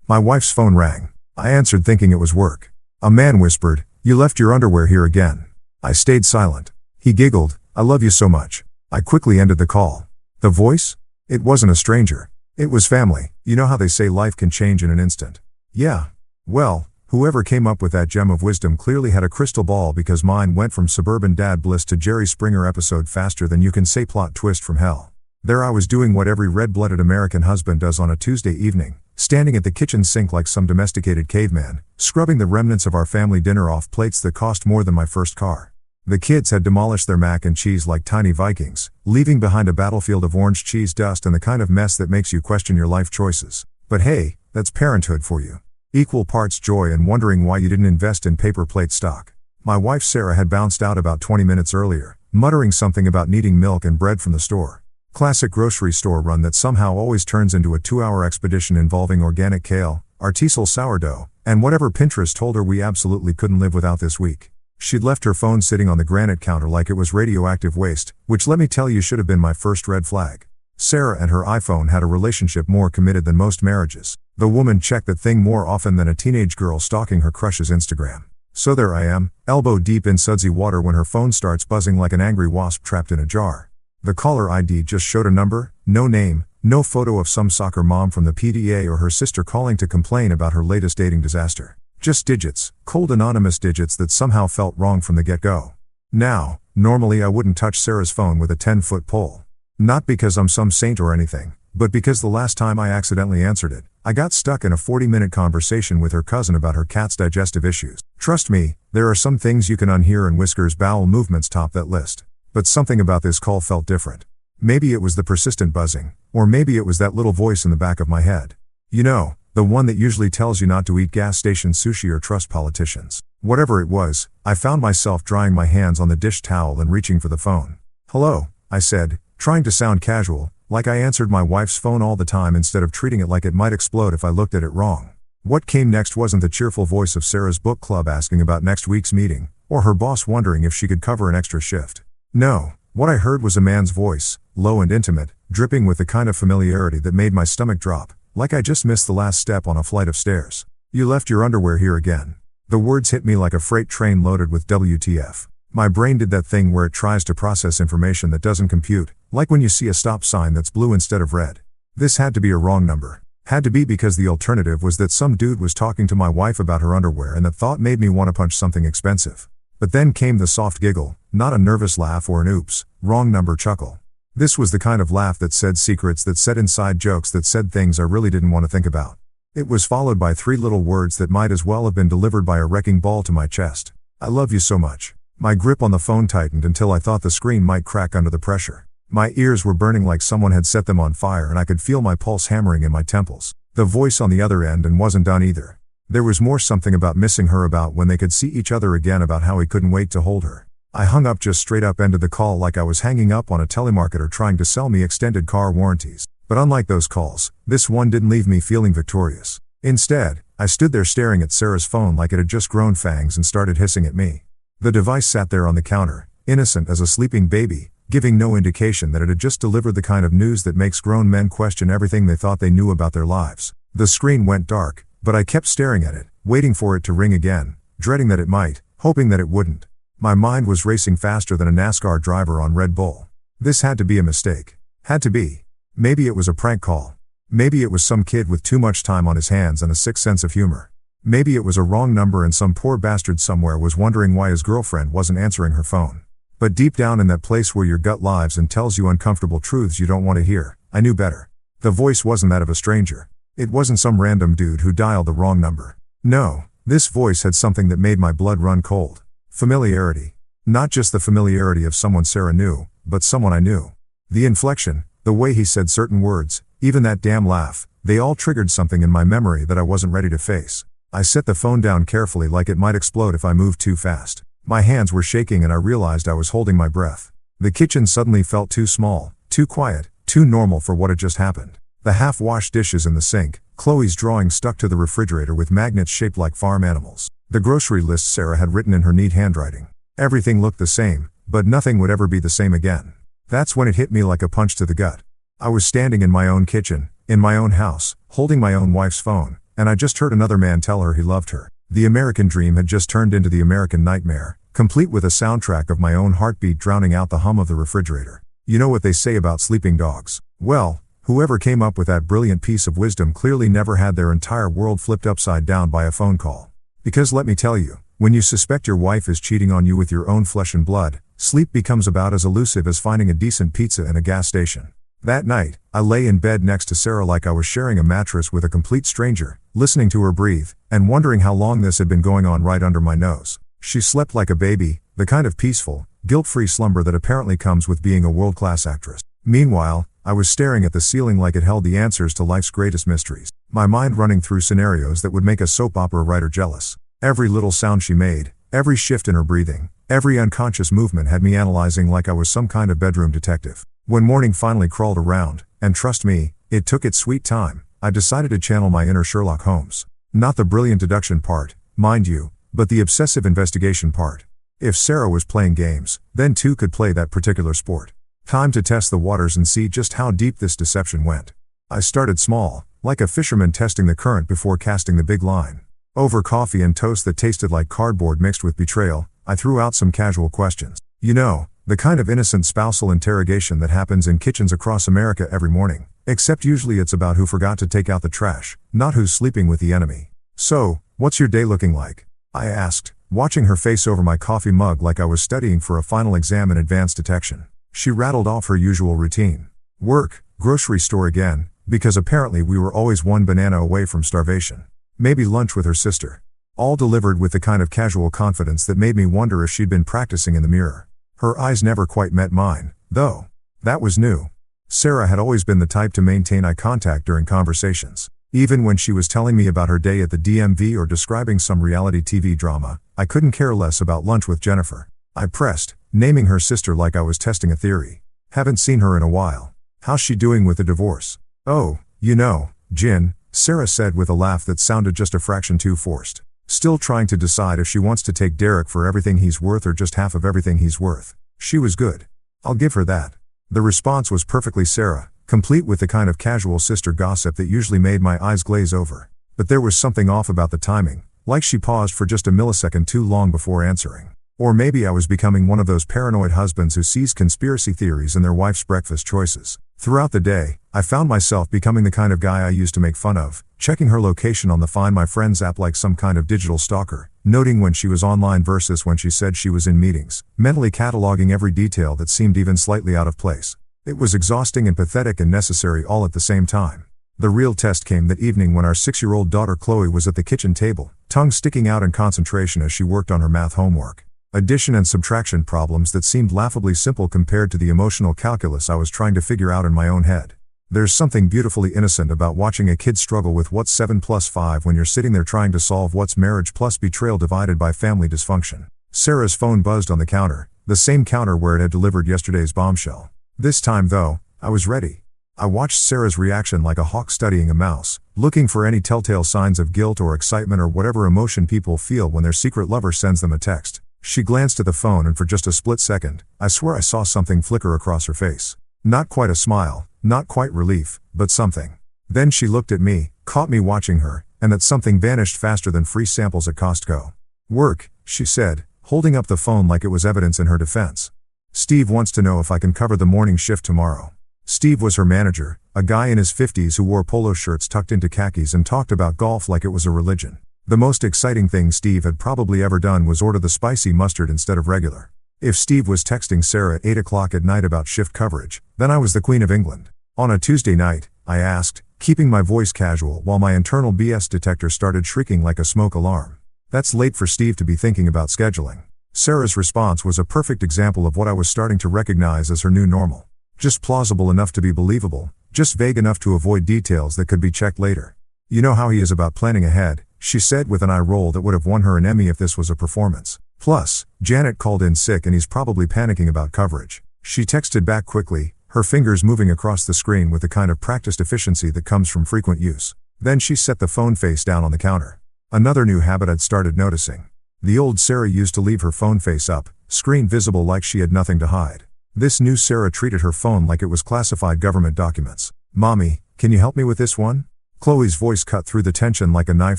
My wife's phone rang. I answered thinking it was work. A man whispered, "You left your underwear here again." I stayed silent. He giggled, "I love you so much." I quickly ended the call. The voice? It wasn't a stranger. It was family. You know how they say life can change in an instant? Yeah. Well, whoever came up with that gem of wisdom clearly had a crystal ball, because mine went from suburban dad bliss to Jerry Springer episode faster than you can say plot twist from hell. There I was doing what every red-blooded American husband does on a Tuesday evening, standing at the kitchen sink like some domesticated caveman, scrubbing the remnants of our family dinner off plates that cost more than my first car. The kids had demolished their mac and cheese like tiny Vikings, leaving behind a battlefield of orange cheese dust and the kind of mess that makes you question your life choices. But hey, that's parenthood for you. Equal parts joy and wondering why you didn't invest in paper plate stock. My wife Sarah had bounced out about 20 minutes earlier, muttering something about needing milk and bread from the store. Classic grocery store run that somehow always turns into a 2-hour expedition involving organic kale, artisanal sourdough, and whatever Pinterest told her we absolutely couldn't live without this week. She'd left her phone sitting on the granite counter like it was radioactive waste, which let me tell you should have been my first red flag. Sarah and her iPhone had a relationship more committed than most marriages. The woman checked that thing more often than a teenage girl stalking her crush's Instagram. So there I am, elbow deep in sudsy water when her phone starts buzzing like an angry wasp trapped in a jar. The caller ID just showed a number, no name, no photo of some soccer mom from the PTA or her sister calling to complain about her latest dating disaster. Just digits, cold anonymous digits that somehow felt wrong from the get-go. Now, normally I wouldn't touch Sarah's phone with a 10-foot pole. Not because I'm some saint or anything, but because the last time I accidentally answered it, I got stuck in a 40-minute conversation with her cousin about her cat's digestive issues. Trust me, there are some things you can unhear and Whisker's bowel movements top that list. But something about this call felt different. Maybe it was the persistent buzzing, or maybe it was that little voice in the back of my head. You know, the one that usually tells you not to eat gas station sushi or trust politicians. Whatever it was, I found myself drying my hands on the dish towel and reaching for the phone. "Hello," I said, trying to sound casual, like I answered my wife's phone all the time instead of treating it like it might explode if I looked at it wrong. What came next wasn't the cheerful voice of Sarah's book club asking about next week's meeting, or her boss wondering if she could cover an extra shift. No, what I heard was a man's voice, low and intimate, dripping with the kind of familiarity that made my stomach drop, like I just missed the last step on a flight of stairs. "You left your underwear here again." The words hit me like a freight train loaded with WTF. My brain did that thing where it tries to process information that doesn't compute, like when you see a stop sign that's blue instead of red. This had to be a wrong number. Had to be, because the alternative was that some dude was talking to my wife about her underwear, and that thought made me want to punch something expensive. But then came the soft giggle, not a nervous laugh or an oops, wrong number chuckle. This was the kind of laugh that said secrets, that said inside jokes, that said things I really didn't want to think about. It was followed by 3 little words that might as well have been delivered by a wrecking ball to my chest. "I love you so much." My grip on the phone tightened until I thought the screen might crack under the pressure. My ears were burning like someone had set them on fire, and I could feel my pulse hammering in my temples. The voice on the other end and wasn't done either. There was more something about missing her, about when they could see each other again, about how he couldn't wait to hold her. I hung up, just straight up ended the call like I was hanging up on a telemarketer trying to sell me extended car warranties. But unlike those calls, this one didn't leave me feeling victorious. Instead, I stood there staring at Sarah's phone like it had just grown fangs and started hissing at me. The device sat there on the counter, innocent as a sleeping baby, giving no indication that it had just delivered the kind of news that makes grown men question everything they thought they knew about their lives. The screen went dark, but I kept staring at it, waiting for it to ring again, dreading that it might, hoping that it wouldn't. My mind was racing faster than a NASCAR driver on Red Bull. This had to be a mistake. Had to be. Maybe it was a prank call. Maybe it was some kid with too much time on his hands and a sick sense of humor. Maybe it was a wrong number and some poor bastard somewhere was wondering why his girlfriend wasn't answering her phone. But deep down in that place where your gut lives and tells you uncomfortable truths you don't want to hear, I knew better. The voice wasn't that of a stranger. It wasn't some random dude who dialed the wrong number. No, this voice had something that made my blood run cold. Familiarity. Not just the familiarity of someone Sarah knew, but someone I knew. The inflection, the way he said certain words, even that damn laugh, they all triggered something in my memory that I wasn't ready to face. I set the phone down carefully like it might explode if I moved too fast. My hands were shaking and I realized I was holding my breath. The kitchen suddenly felt too small, too quiet, too normal for what had just happened. The half-washed dishes in the sink, Chloe's drawing stuck to the refrigerator with magnets shaped like farm animals. The grocery list Sarah had written in her neat handwriting. Everything looked the same, but nothing would ever be the same again. That's when it hit me like a punch to the gut. I was standing in my own kitchen, in my own house, holding my own wife's phone, and I just heard another man tell her he loved her. The American dream had just turned into the American nightmare, complete with a soundtrack of my own heartbeat drowning out the hum of the refrigerator. You know what they say about sleeping dogs? Well, whoever came up with that brilliant piece of wisdom clearly never had their entire world flipped upside down by a phone call. Because let me tell you, when you suspect your wife is cheating on you with your own flesh and blood, sleep becomes about as elusive as finding a decent pizza in a gas station. That night, I lay in bed next to Sarah like I was sharing a mattress with a complete stranger, listening to her breathe, and wondering how long this had been going on right under my nose. She slept like a baby, the kind of peaceful, guilt-free slumber that apparently comes with being a world-class actress. Meanwhile, I was staring at the ceiling like it held the answers to life's greatest mysteries, my mind running through scenarios that would make a soap opera writer jealous. Every little sound she made, every shift in her breathing, every unconscious movement had me analyzing like I was some kind of bedroom detective. When morning finally crawled around, and trust me, it took its sweet time, I decided to channel my inner Sherlock Holmes. Not the brilliant deduction part, mind you, but the obsessive investigation part. If Sarah was playing games, then two could play that particular sport. Time to test the waters and see just how deep this deception went. I started small, like a fisherman testing the current before casting the big line. Over coffee and toast that tasted like cardboard mixed with betrayal, I threw out some casual questions. You know, the kind of innocent spousal interrogation that happens in kitchens across America every morning, except usually it's about who forgot to take out the trash, not who's sleeping with the enemy. So, what's your day looking like? I asked, watching her face over my coffee mug like I was studying for a final exam in advanced detection. She rattled off her usual routine. Work, grocery store again, because apparently we were always one banana away from starvation. Maybe lunch with her sister. All delivered with the kind of casual confidence that made me wonder if she'd been practicing in the mirror. Her eyes never quite met mine, though. That was new. Sarah had always been the type to maintain eye contact during conversations. Even when she was telling me about her day at the DMV or describing some reality TV drama, I couldn't care less about lunch with Jennifer. I pressed, naming her sister like I was testing a theory. Haven't seen her in a while. How's she doing with the divorce? Oh, you know, Jin, Sarah said with a laugh that sounded just a fraction too forced. Still trying to decide if she wants to take Derek for everything he's worth or just half of everything he's worth. She was good. I'll give her that. The response was perfectly Sarah, complete with the kind of casual sister gossip that usually made my eyes glaze over. But there was something off about the timing, like she paused for just a millisecond too long before answering. Or maybe I was becoming one of those paranoid husbands who sees conspiracy theories in their wife's breakfast choices. Throughout the day, I found myself becoming the kind of guy I used to make fun of, checking her location on the Find My Friends app like some kind of digital stalker, noting when she was online versus when she said she was in meetings, mentally cataloging every detail that seemed even slightly out of place. It was exhausting and pathetic and necessary all at the same time. The real test came that evening when our 6-year-old daughter Chloe was at the kitchen table, tongue sticking out in concentration as she worked on her math homework. Addition and subtraction problems that seemed laughably simple compared to the emotional calculus I was trying to figure out in my own head. There's something beautifully innocent about watching a kid struggle with what's 7 plus 5 when you're sitting there trying to solve what's marriage plus betrayal divided by family dysfunction. Sarah's phone buzzed on the counter, the same counter where it had delivered yesterday's bombshell. This time though, I was ready. I watched Sarah's reaction like a hawk studying a mouse, looking for any telltale signs of guilt or excitement or whatever emotion people feel when their secret lover sends them a text. She glanced at the phone and for just a split second, I swear I saw something flicker across her face. Not quite a smile, not quite relief, but something. Then she looked at me, caught me watching her, and that something vanished faster than free samples at Costco. Work, she said, holding up the phone like it was evidence in her defense. Steve wants to know if I can cover the morning shift tomorrow. Steve was her manager, a guy in his 50s who wore polo shirts tucked into khakis and talked about golf like it was a religion. The most exciting thing Steve had probably ever done was order the spicy mustard instead of regular. If Steve was texting Sarah at 8 o'clock at night about shift coverage, then I was the Queen of England. On a Tuesday night, I asked, keeping my voice casual while my internal BS detector started shrieking like a smoke alarm. That's late for Steve to be thinking about scheduling. Sarah's response was a perfect example of what I was starting to recognize as her new normal. Just plausible enough to be believable, just vague enough to avoid details that could be checked later. You know how he is about planning ahead, she said with an eye roll that would have won her an Emmy if this was a performance. Plus, Janet called in sick and he's probably panicking about coverage. She texted back quickly, her fingers moving across the screen with the kind of practiced efficiency that comes from frequent use. Then she set the phone face down on the counter. Another new habit I'd started noticing. The old Sarah used to leave her phone face up, screen visible like she had nothing to hide. This new Sarah treated her phone like it was classified government documents. Mommy, can you help me with this one? Chloe's voice cut through the tension like a knife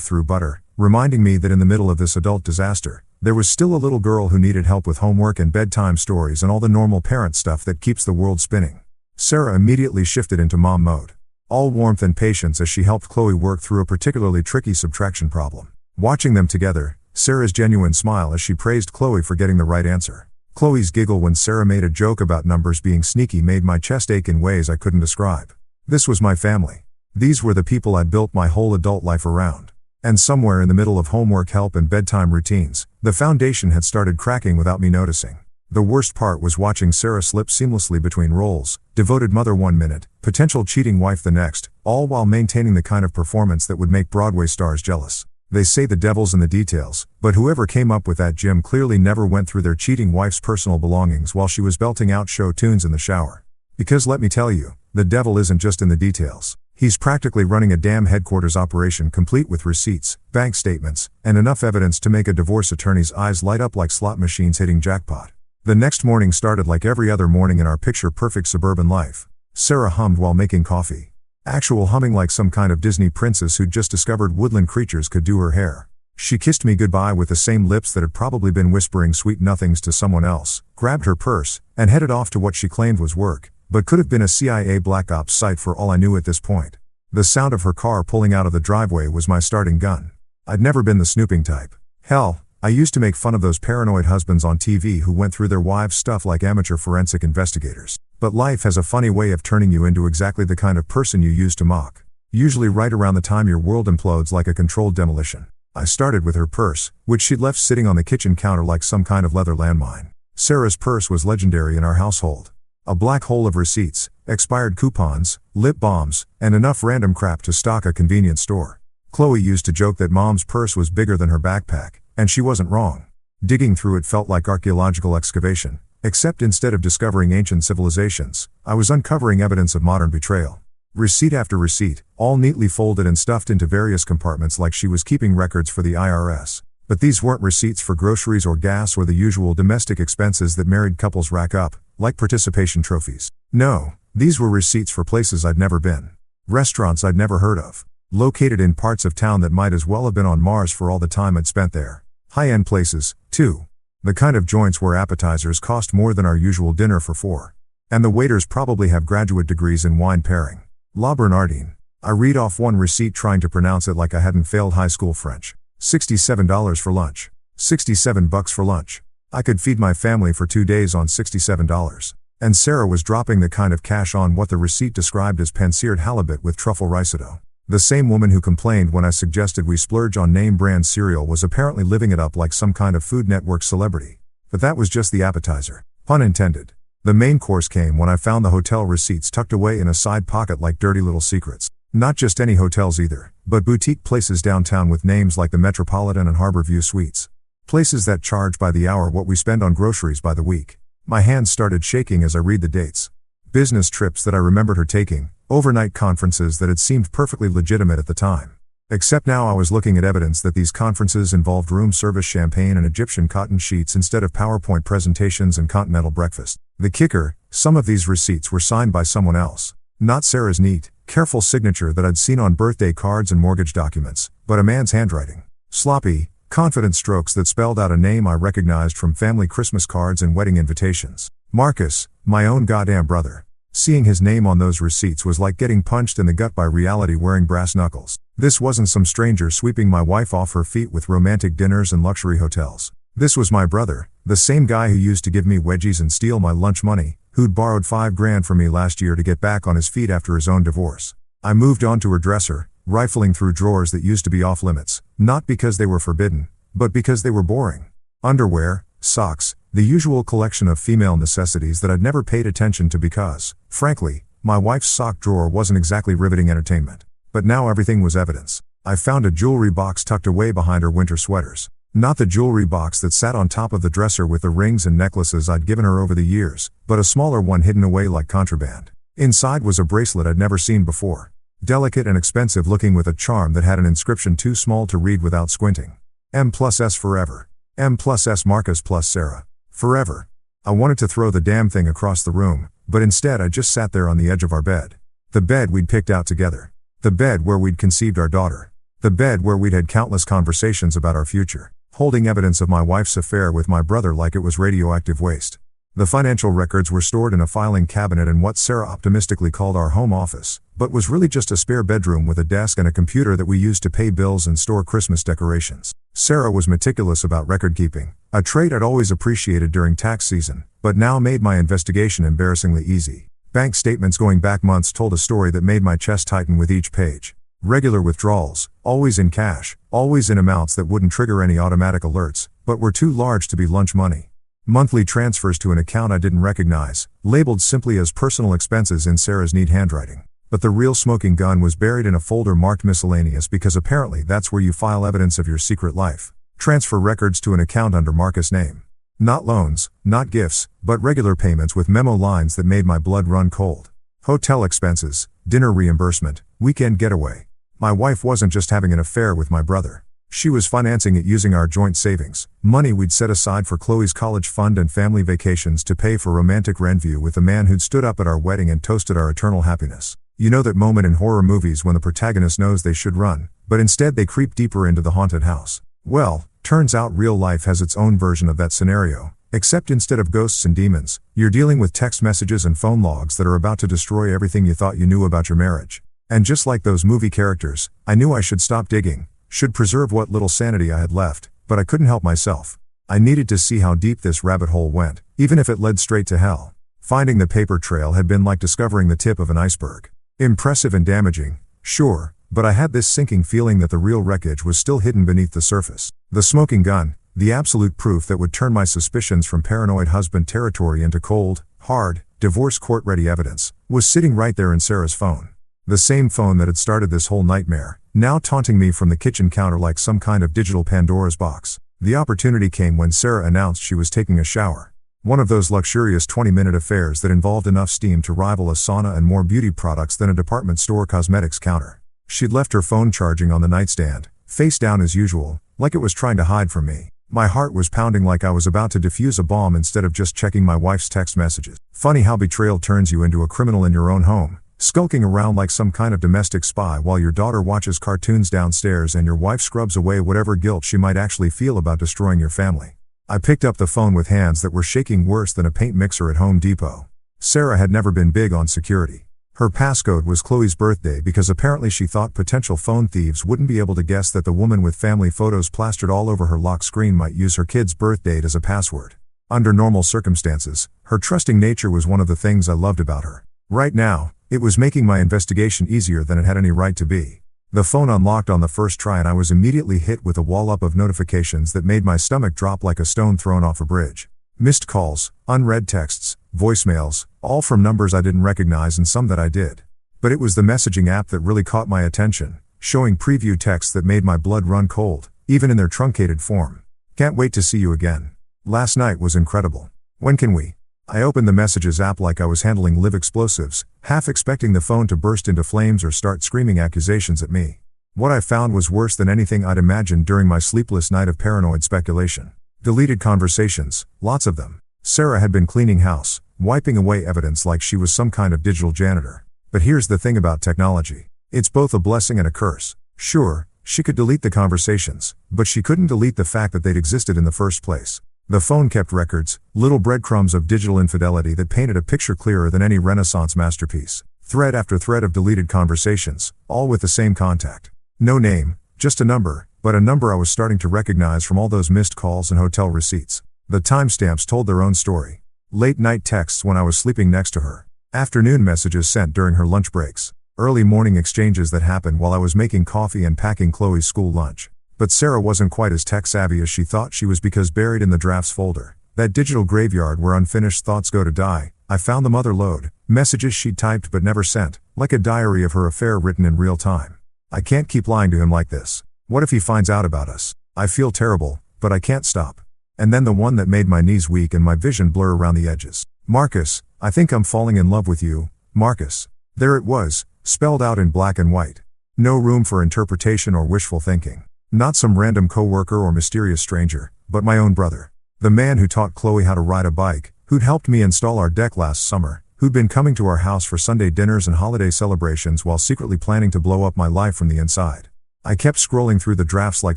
through butter, reminding me that in the middle of this adult disaster, there was still a little girl who needed help with homework and bedtime stories and all the normal parent stuff that keeps the world spinning. Sarah immediately shifted into mom mode. All warmth and patience as she helped Chloe work through a particularly tricky subtraction problem. Watching them together, Sarah's genuine smile as she praised Chloe for getting the right answer. Chloe's giggle when Sarah made a joke about numbers being sneaky made my chest ache in ways I couldn't describe. This was my family. These were the people I'd built my whole adult life around. And somewhere in the middle of homework help and bedtime routines, the foundation had started cracking without me noticing. The worst part was watching Sarah slip seamlessly between roles, devoted mother 1 minute, potential cheating wife the next, all while maintaining the kind of performance that would make Broadway stars jealous. They say the devil's in the details, but whoever came up with that gym clearly never went through their cheating wife's personal belongings while she was belting out show tunes in the shower. Because let me tell you, the devil isn't just in the details. He's practically running a damn headquarters operation complete with receipts, bank statements, and enough evidence to make a divorce attorney's eyes light up like slot machines hitting jackpot. The next morning started like every other morning in our picture-perfect suburban life. Sarah hummed while making coffee. Actual humming like some kind of Disney princess who'd just discovered woodland creatures could do her hair. She kissed me goodbye with the same lips that had probably been whispering sweet nothings to someone else, grabbed her purse, and headed off to what she claimed was work, but could have been a CIA Black Ops site for all I knew at this point. The sound of her car pulling out of the driveway was my starting gun. I'd never been the snooping type. Hell, I used to make fun of those paranoid husbands on TV who went through their wives' stuff like amateur forensic investigators. But life has a funny way of turning you into exactly the kind of person you used to mock. Usually right around the time your world implodes like a controlled demolition. I started with her purse, which she'd left sitting on the kitchen counter like some kind of leather landmine. Sarah's purse was legendary in our household. A black hole of receipts, expired coupons, lip balms, and enough random crap to stock a convenience store. Chloe used to joke that mom's purse was bigger than her backpack, and she wasn't wrong. Digging through it felt like archaeological excavation, except instead of discovering ancient civilizations, I was uncovering evidence of modern betrayal. Receipt after receipt, all neatly folded and stuffed into various compartments like she was keeping records for the IRS. But these weren't receipts for groceries or gas or the usual domestic expenses that married couples rack up, like participation trophies. No, these were receipts for places I'd never been. Restaurants I'd never heard of. Located in parts of town that might as well have been on Mars for all the time I'd spent there. High-end places, too. The kind of joints where appetizers cost more than our usual dinner for $4. And the waiters probably have graduate degrees in wine pairing. La Bernardine. I read off one receipt trying to pronounce it like I hadn't failed high school French. $67 for lunch. $67 for lunch. I could feed my family for 2 days on $67. And Sarah was dropping the kind of cash on what the receipt described as pan-seared halibut with truffle risotto. The same woman who complained when I suggested we splurge on name-brand cereal was apparently living it up like some kind of Food Network celebrity. But that was just the appetizer. Pun intended. The main course came when I found the hotel receipts tucked away in a side pocket like dirty little secrets. Not just any hotels either, but boutique places downtown with names like the Metropolitan and Harborview Suites. Places that charge by the hour what we spend on groceries by the week. My hands started shaking as I read the dates. Business trips that I remembered her taking, overnight conferences that had seemed perfectly legitimate at the time. Except now I was looking at evidence that these conferences involved room service champagne and Egyptian cotton sheets instead of PowerPoint presentations and continental breakfast. The kicker, some of these receipts were signed by someone else. Not Sarah's neat, careful signature that I'd seen on birthday cards and mortgage documents, but a man's handwriting. Sloppy, confident strokes that spelled out a name I recognized from family Christmas cards and wedding invitations. Marcus, my own goddamn brother. Seeing his name on those receipts was like getting punched in the gut by reality wearing brass knuckles. This wasn't some stranger sweeping my wife off her feet with romantic dinners and luxury hotels. This was my brother, the same guy who used to give me wedgies and steal my lunch money, who'd borrowed $5,000 from me last year to get back on his feet after his own divorce. I moved on to her dresser, rifling through drawers that used to be off limits, not because they were forbidden, but because they were boring. Underwear, socks, the usual collection of female necessities that I'd never paid attention to because, frankly, my wife's sock drawer wasn't exactly riveting entertainment. But now everything was evidence. I found a jewelry box tucked away behind her winter sweaters. Not the jewelry box that sat on top of the dresser with the rings and necklaces I'd given her over the years, but a smaller one hidden away like contraband. Inside was a bracelet I'd never seen before. Delicate and expensive looking with a charm that had an inscription too small to read without squinting. M+S forever. M+S Marcus plus Sarah. Forever. I wanted to throw the damn thing across the room, but instead I just sat there on the edge of our bed. The bed we'd picked out together. The bed where we'd conceived our daughter. The bed where we'd had countless conversations about our future, holding evidence of my wife's affair with my brother like it was radioactive waste. The financial records were stored in a filing cabinet in what Sarah optimistically called our home office, but was really just a spare bedroom with a desk and a computer that we used to pay bills and store Christmas decorations. Sarah was meticulous about record keeping, a trait I'd always appreciated during tax season, but now made my investigation embarrassingly easy. Bank statements going back months told a story that made my chest tighten with each page. Regular withdrawals, always in cash, always in amounts that wouldn't trigger any automatic alerts, but were too large to be lunch money. Monthly transfers to an account I didn't recognize, labeled simply as personal expenses in Sarah's neat handwriting. But the real smoking gun was buried in a folder marked miscellaneous because apparently that's where you file evidence of your secret life. Transfer records to an account under Marcus' name. Not loans, not gifts, but regular payments with memo lines that made my blood run cold. Hotel expenses, dinner reimbursement, weekend getaway. My wife wasn't just having an affair with my brother. She was financing it using our joint savings, money we'd set aside for Chloe's college fund and family vacations to pay for romantic rendezvous with the man who'd stood up at our wedding and toasted our eternal happiness. You know that moment in horror movies when the protagonist knows they should run, but instead they creep deeper into the haunted house. Well, turns out real life has its own version of that scenario, except instead of ghosts and demons, you're dealing with text messages and phone logs that are about to destroy everything you thought you knew about your marriage. And just like those movie characters, I knew I should stop digging, should preserve what little sanity I had left, but I couldn't help myself. I needed to see how deep this rabbit hole went, even if it led straight to hell. Finding the paper trail had been like discovering the tip of an iceberg. Impressive and damaging, sure, but I had this sinking feeling that the real wreckage was still hidden beneath the surface. The smoking gun, the absolute proof that would turn my suspicions from paranoid husband territory into cold, hard, divorce court-ready evidence, was sitting right there in Sarah's phone. The same phone that had started this whole nightmare, now taunting me from the kitchen counter like some kind of digital Pandora's box. The opportunity came when Sarah announced she was taking a shower. One of those luxurious 20-minute affairs that involved enough steam to rival a sauna and more beauty products than a department store cosmetics counter. She'd left her phone charging on the nightstand, face down as usual, like it was trying to hide from me. My heart was pounding like I was about to defuse a bomb instead of just checking my wife's text messages. Funny how betrayal turns you into a criminal in your own home, skulking around like some kind of domestic spy while your daughter watches cartoons downstairs and your wife scrubs away whatever guilt she might actually feel about destroying your family. I picked up the phone with hands that were shaking worse than a paint mixer at Home Depot. Sarah had never been big on security. Her passcode was Chloe's birthday because apparently she thought potential phone thieves wouldn't be able to guess that the woman with family photos plastered all over her lock screen might use her kid's birth date as a password. Under normal circumstances, her trusting nature was one of the things I loved about her. Right now, it was making my investigation easier than it had any right to be. The phone unlocked on the first try and I was immediately hit with a wall-up of notifications that made my stomach drop like a stone thrown off a bridge. Missed calls, unread texts, voicemails, all from numbers I didn't recognize and some that I did. But it was the messaging app that really caught my attention, showing preview texts that made my blood run cold, even in their truncated form. Can't wait to see you again. Last night was incredible. When can we? I opened the Messages app like I was handling live explosives, half expecting the phone to burst into flames or start screaming accusations at me. What I found was worse than anything I'd imagined during my sleepless night of paranoid speculation. Deleted conversations, lots of them. Sarah had been cleaning house, wiping away evidence like she was some kind of digital janitor. But here's the thing about technology. It's both a blessing and a curse. Sure, she could delete the conversations, but she couldn't delete the fact that they'd existed in the first place. The phone kept records, little breadcrumbs of digital infidelity that painted a picture clearer than any Renaissance masterpiece. Thread after thread of deleted conversations, all with the same contact. No name, just a number, but a number I was starting to recognize from all those missed calls and hotel receipts. The timestamps told their own story. Late night texts when I was sleeping next to her. Afternoon messages sent during her lunch breaks. Early morning exchanges that happened while I was making coffee and packing Chloe's school lunch. But Sarah wasn't quite as tech-savvy as she thought she was because buried in the drafts folder, that digital graveyard where unfinished thoughts go to die, I found the mother lode, messages she'd typed but never sent, like a diary of her affair written in real time. I can't keep lying to him like this. What if he finds out about us? I feel terrible, but I can't stop. And then the one that made my knees weak and my vision blur around the edges. Marcus, I think I'm falling in love with you, Marcus. There it was, spelled out in black and white. No room for interpretation or wishful thinking. Not some random coworker or mysterious stranger, but my own brother. The man who taught Chloe how to ride a bike, who'd helped me install our deck last summer, who'd been coming to our house for Sunday dinners and holiday celebrations while secretly planning to blow up my life from the inside. I kept scrolling through the drafts like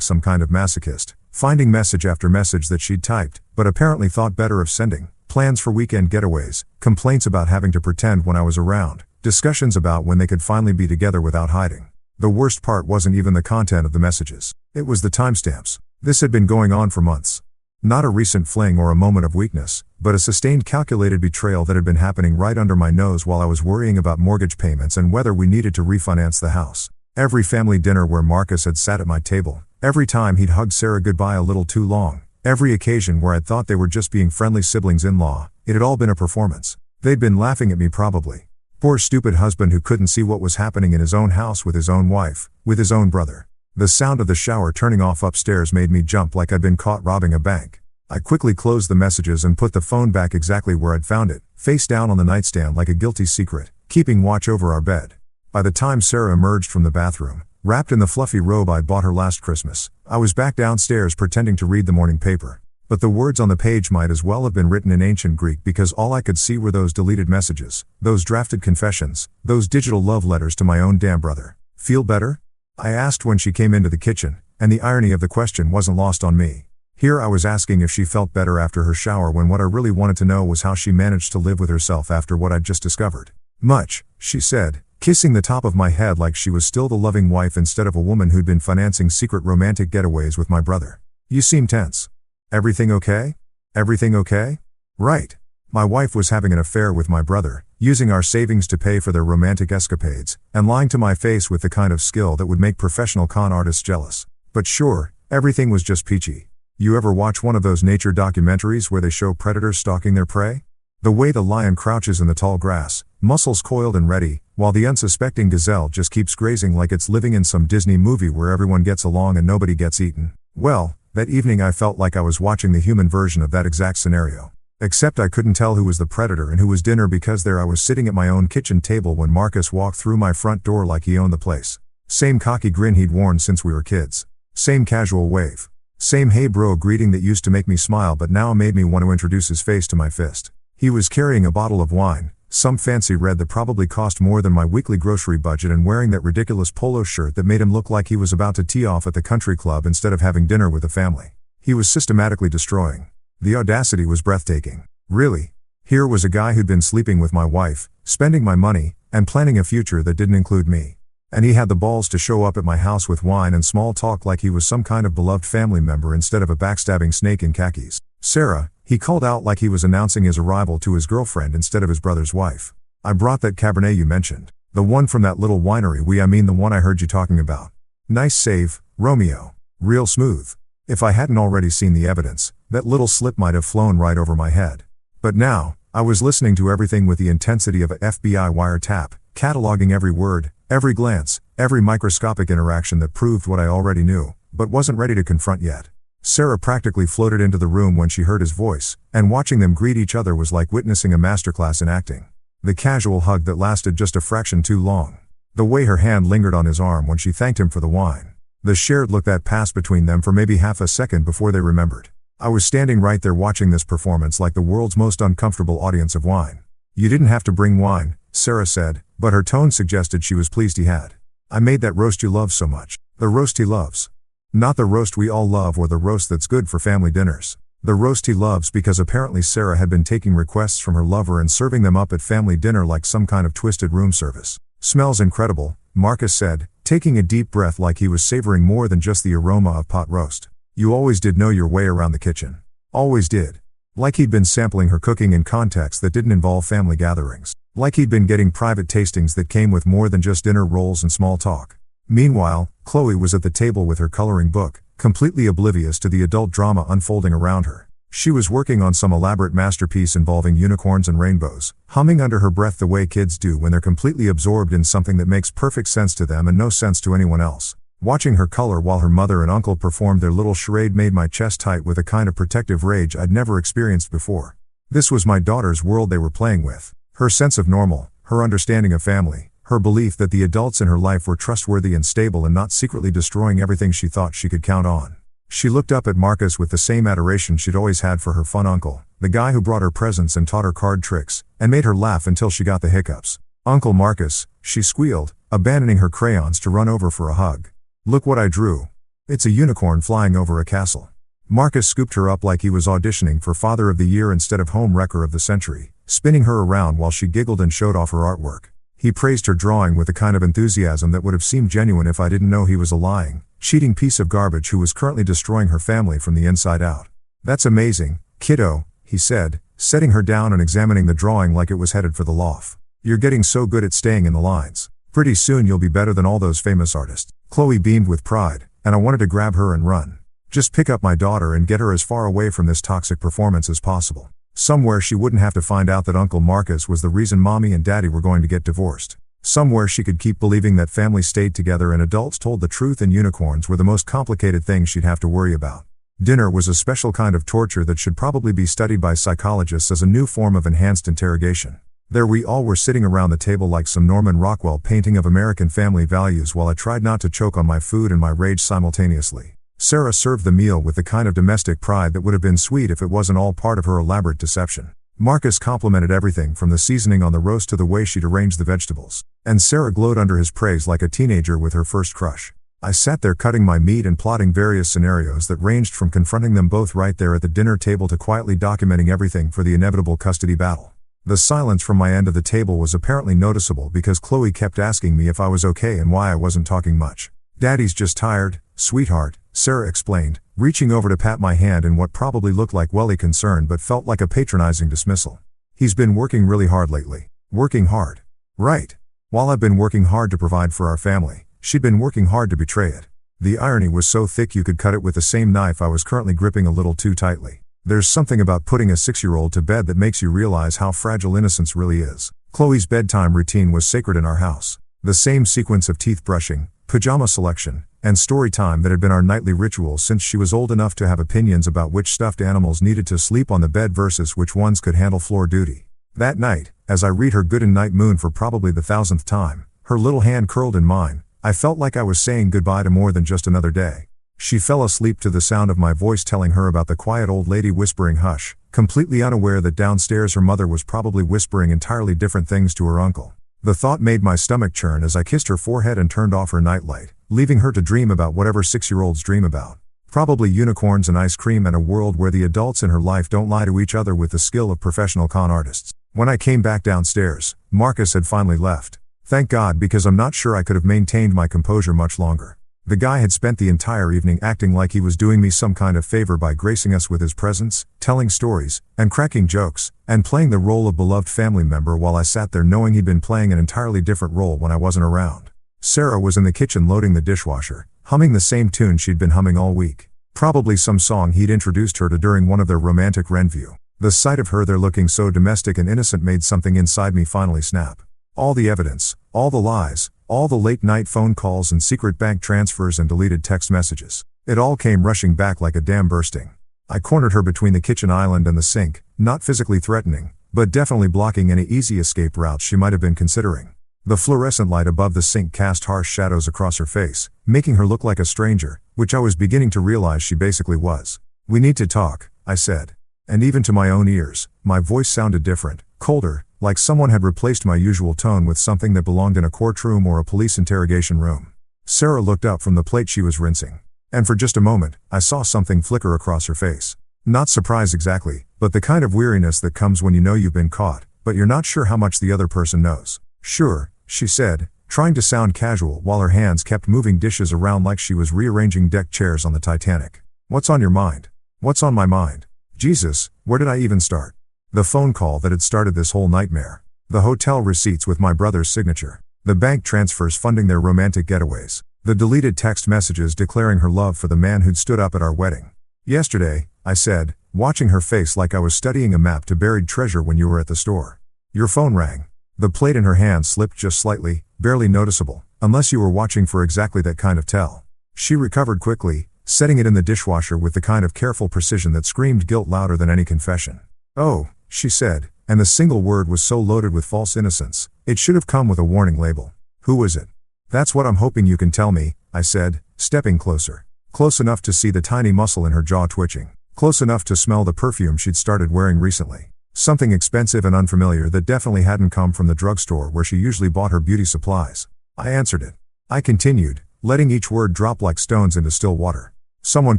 some kind of masochist, finding message after message that she'd typed, but apparently thought better of sending. Plans for weekend getaways, complaints about having to pretend when I was around, discussions about when they could finally be together without hiding. The worst part wasn't even the content of the messages. It was the timestamps. This had been going on for months. Not a recent fling or a moment of weakness, but a sustained calculated betrayal that had been happening right under my nose while I was worrying about mortgage payments and whether we needed to refinance the house. Every family dinner where Marcus had sat at my table, every time he'd hugged Sarah goodbye a little too long, every occasion where I'd thought they were just being friendly siblings-in-law, it had all been a performance. They'd been laughing at me probably. Poor stupid husband who couldn't see what was happening in his own house with his own wife, with his own brother. The sound of the shower turning off upstairs made me jump like I'd been caught robbing a bank. I quickly closed the messages and put the phone back exactly where I'd found it, face down on the nightstand like a guilty secret, keeping watch over our bed. By the time Sarah emerged from the bathroom, wrapped in the fluffy robe I'd bought her last Christmas, I was back downstairs pretending to read the morning paper. But the words on the page might as well have been written in ancient Greek because all I could see were those deleted messages, those drafted confessions, those digital love letters to my own damn brother. Feel better? I asked when she came into the kitchen, and the irony of the question wasn't lost on me. Here I was asking if she felt better after her shower when what I really wanted to know was how she managed to live with herself after what I'd just discovered. Much, she said, kissing the top of my head like she was still the loving wife instead of a woman who'd been financing secret romantic getaways with my brother. You seem tense. Everything okay? Everything okay? Right. My wife was having an affair with my brother, using our savings to pay for their romantic escapades, and lying to my face with the kind of skill that would make professional con artists jealous. But sure, everything was just peachy. You ever watch one of those nature documentaries where they show predators stalking their prey? The way the lion crouches in the tall grass, muscles coiled and ready, while the unsuspecting gazelle just keeps grazing like it's living in some Disney movie where everyone gets along and nobody gets eaten. Well, that evening I felt like I was watching the human version of that exact scenario. Except I couldn't tell who was the predator and who was dinner because there I was sitting at my own kitchen table when Marcus walked through my front door like he owned the place. Same cocky grin he'd worn since we were kids. Same casual wave. Same hey bro greeting that used to make me smile but now made me want to introduce his face to my fist. He was carrying a bottle of wine, some fancy red that probably cost more than my weekly grocery budget, and wearing that ridiculous polo shirt that made him look like he was about to tee off at the country club instead of having dinner with the family. He was systematically destroying. The audacity was breathtaking. Really? Here was a guy who'd been sleeping with my wife, spending my money, and planning a future that didn't include me. And he had the balls to show up at my house with wine and small talk like he was some kind of beloved family member instead of a backstabbing snake in khakis. Sarah, he called out like he was announcing his arrival to his girlfriend instead of his brother's wife. I brought that Cabernet you mentioned. The one from that little winery I mean the one I heard you talking about. Nice save, Romeo. Real smooth. If I hadn't already seen the evidence, that little slip might have flown right over my head. But now, I was listening to everything with the intensity of a FBI wiretap, cataloging every word, every glance, every microscopic interaction that proved what I already knew, but wasn't ready to confront yet. Sarah practically floated into the room when she heard his voice, and watching them greet each other was like witnessing a masterclass in acting. The casual hug that lasted just a fraction too long. The way her hand lingered on his arm when she thanked him for the wine. The shared look that passed between them for maybe half a second before they remembered. I was standing right there watching this performance like the world's most uncomfortable audience of wine. You didn't have to bring wine, Sarah said, but her tone suggested she was pleased he had. I made that roast you love so much. The roast he loves. Not the roast we all love or the roast that's good for family dinners. The roast he loves because apparently Sarah had been taking requests from her lover and serving them up at family dinner like some kind of twisted room service. Smells incredible, Marcus said, taking a deep breath like he was savoring more than just the aroma of pot roast. You always did know your way around the kitchen. Always did. Like he'd been sampling her cooking in contexts that didn't involve family gatherings. Like he'd been getting private tastings that came with more than just dinner rolls and small talk. Meanwhile, Chloe was at the table with her coloring book, completely oblivious to the adult drama unfolding around her. She was working on some elaborate masterpiece involving unicorns and rainbows, humming under her breath the way kids do when they're completely absorbed in something that makes perfect sense to them and no sense to anyone else. Watching her color while her mother and uncle performed their little charade made my chest tight with a kind of protective rage I'd never experienced before. This was my daughter's world they were playing with. Her sense of normal, her understanding of family, her belief that the adults in her life were trustworthy and stable and not secretly destroying everything she thought she could count on. She looked up at Marcus with the same adoration she'd always had for her fun uncle, the guy who brought her presents and taught her card tricks, and made her laugh until she got the hiccups. "Uncle Marcus," she squealed, abandoning her crayons to run over for a hug. "Look what I drew. It's a unicorn flying over a castle." Marcus scooped her up like he was auditioning for Father of the Year instead of Home Wrecker of the Century, spinning her around while she giggled and showed off her artwork. He praised her drawing with a kind of enthusiasm that would have seemed genuine if I didn't know he was a lying, cheating piece of garbage who was currently destroying her family from the inside out. "That's amazing, kiddo," he said, setting her down and examining the drawing like it was headed for the loft. "You're getting so good at staying in the lines. Pretty soon you'll be better than all those famous artists." Chloe beamed with pride, and I wanted to grab her and run. Just pick up my daughter and get her as far away from this toxic performance as possible. Somewhere she wouldn't have to find out that Uncle Marcus was the reason Mommy and Daddy were going to get divorced. Somewhere she could keep believing that families stayed together and adults told the truth and unicorns were the most complicated thing she'd have to worry about. Dinner was a special kind of torture that should probably be studied by psychologists as a new form of enhanced interrogation. There we all were sitting around the table like some Norman Rockwell painting of American family values while I tried not to choke on my food and my rage simultaneously. Sarah served the meal with the kind of domestic pride that would have been sweet if it wasn't all part of her elaborate deception. Marcus complimented everything from the seasoning on the roast to the way she'd arranged the vegetables. And Sarah glowed under his praise like a teenager with her first crush. I sat there cutting my meat and plotting various scenarios that ranged from confronting them both right there at the dinner table to quietly documenting everything for the inevitable custody battle. The silence from my end of the table was apparently noticeable because Chloe kept asking me if I was okay and why I wasn't talking much. "Daddy's just tired, sweetheart," Sarah explained, reaching over to pat my hand in what probably looked like welly concern but felt like a patronizing dismissal. "He's been working really hard lately." "Working hard?" "Right. While I've been working hard to provide for our family, she'd been working hard to betray it." The irony was so thick you could cut it with the same knife I was currently gripping a little too tightly. There's something about putting a 6-year-old to bed that makes you realize how fragile innocence really is. Chloe's bedtime routine was sacred in our house. The same sequence of teeth brushing, pajama selection, and story time that had been our nightly ritual since she was old enough to have opinions about which stuffed animals needed to sleep on the bed versus which ones could handle floor duty. That night, as I read her good night moon for probably the 1000th time, her little hand curled in mine, I felt like I was saying goodbye to more than just another day. She fell asleep to the sound of my voice telling her about the quiet old lady whispering hush, completely unaware that downstairs her mother was probably whispering entirely different things to her uncle. The thought made my stomach churn as I kissed her forehead and turned off her nightlight, leaving her to dream about whatever 6-year-olds dream about. Probably unicorns and ice cream and a world where the adults in her life don't lie to each other with the skill of professional con artists. When I came back downstairs, Marcus had finally left. Thank God, because I'm not sure I could have maintained my composure much longer. The guy had spent the entire evening acting like he was doing me some kind of favor by gracing us with his presence, telling stories, and cracking jokes, and playing the role of beloved family member while I sat there knowing he'd been playing an entirely different role when I wasn't around. Sarah was in the kitchen loading the dishwasher, humming the same tune she'd been humming all week. Probably some song he'd introduced her to during one of their romantic rendezvous. The sight of her there looking so domestic and innocent made something inside me finally snap. All the evidence, all the lies, all the late-night phone calls and secret bank transfers and deleted text messages. It all came rushing back like a dam bursting. I cornered her between the kitchen island and the sink, not physically threatening, but definitely blocking any easy escape routes she might have been considering. The fluorescent light above the sink cast harsh shadows across her face, making her look like a stranger, which I was beginning to realize she basically was. "We need to talk," I said. And even to my own ears, my voice sounded different, colder, like someone had replaced my usual tone with something that belonged in a courtroom or a police interrogation room. Sarah looked up from the plate she was rinsing. And for just a moment, I saw something flicker across her face. Not surprise exactly, but the kind of weariness that comes when you know you've been caught, but you're not sure how much the other person knows. "Sure," she said, trying to sound casual while her hands kept moving dishes around like she was rearranging deck chairs on the Titanic. "What's on your mind?" "What's on my mind? Jesus, where did I even start?" The phone call that had started this whole nightmare. The hotel receipts with my brother's signature. The bank transfers funding their romantic getaways. The deleted text messages declaring her love for the man who'd stood up at our wedding. "Yesterday," I said, watching her face like I was studying a map to buried treasure when you were at the store. "Your phone rang." The plate in her hand slipped just slightly, barely noticeable, unless you were watching for exactly that kind of tell. She recovered quickly, setting it in the dishwasher with the kind of careful precision that screamed guilt louder than any confession. "Oh," she said, and the single word was so loaded with false innocence, it should have come with a warning label. "Who was it?" "That's what I'm hoping you can tell me," I said, stepping closer. Close enough to see the tiny muscle in her jaw twitching. Close enough to smell the perfume she'd started wearing recently. Something expensive and unfamiliar that definitely hadn't come from the drugstore where she usually bought her beauty supplies. I answered it. I continued, letting each word drop like stones into still water. Someone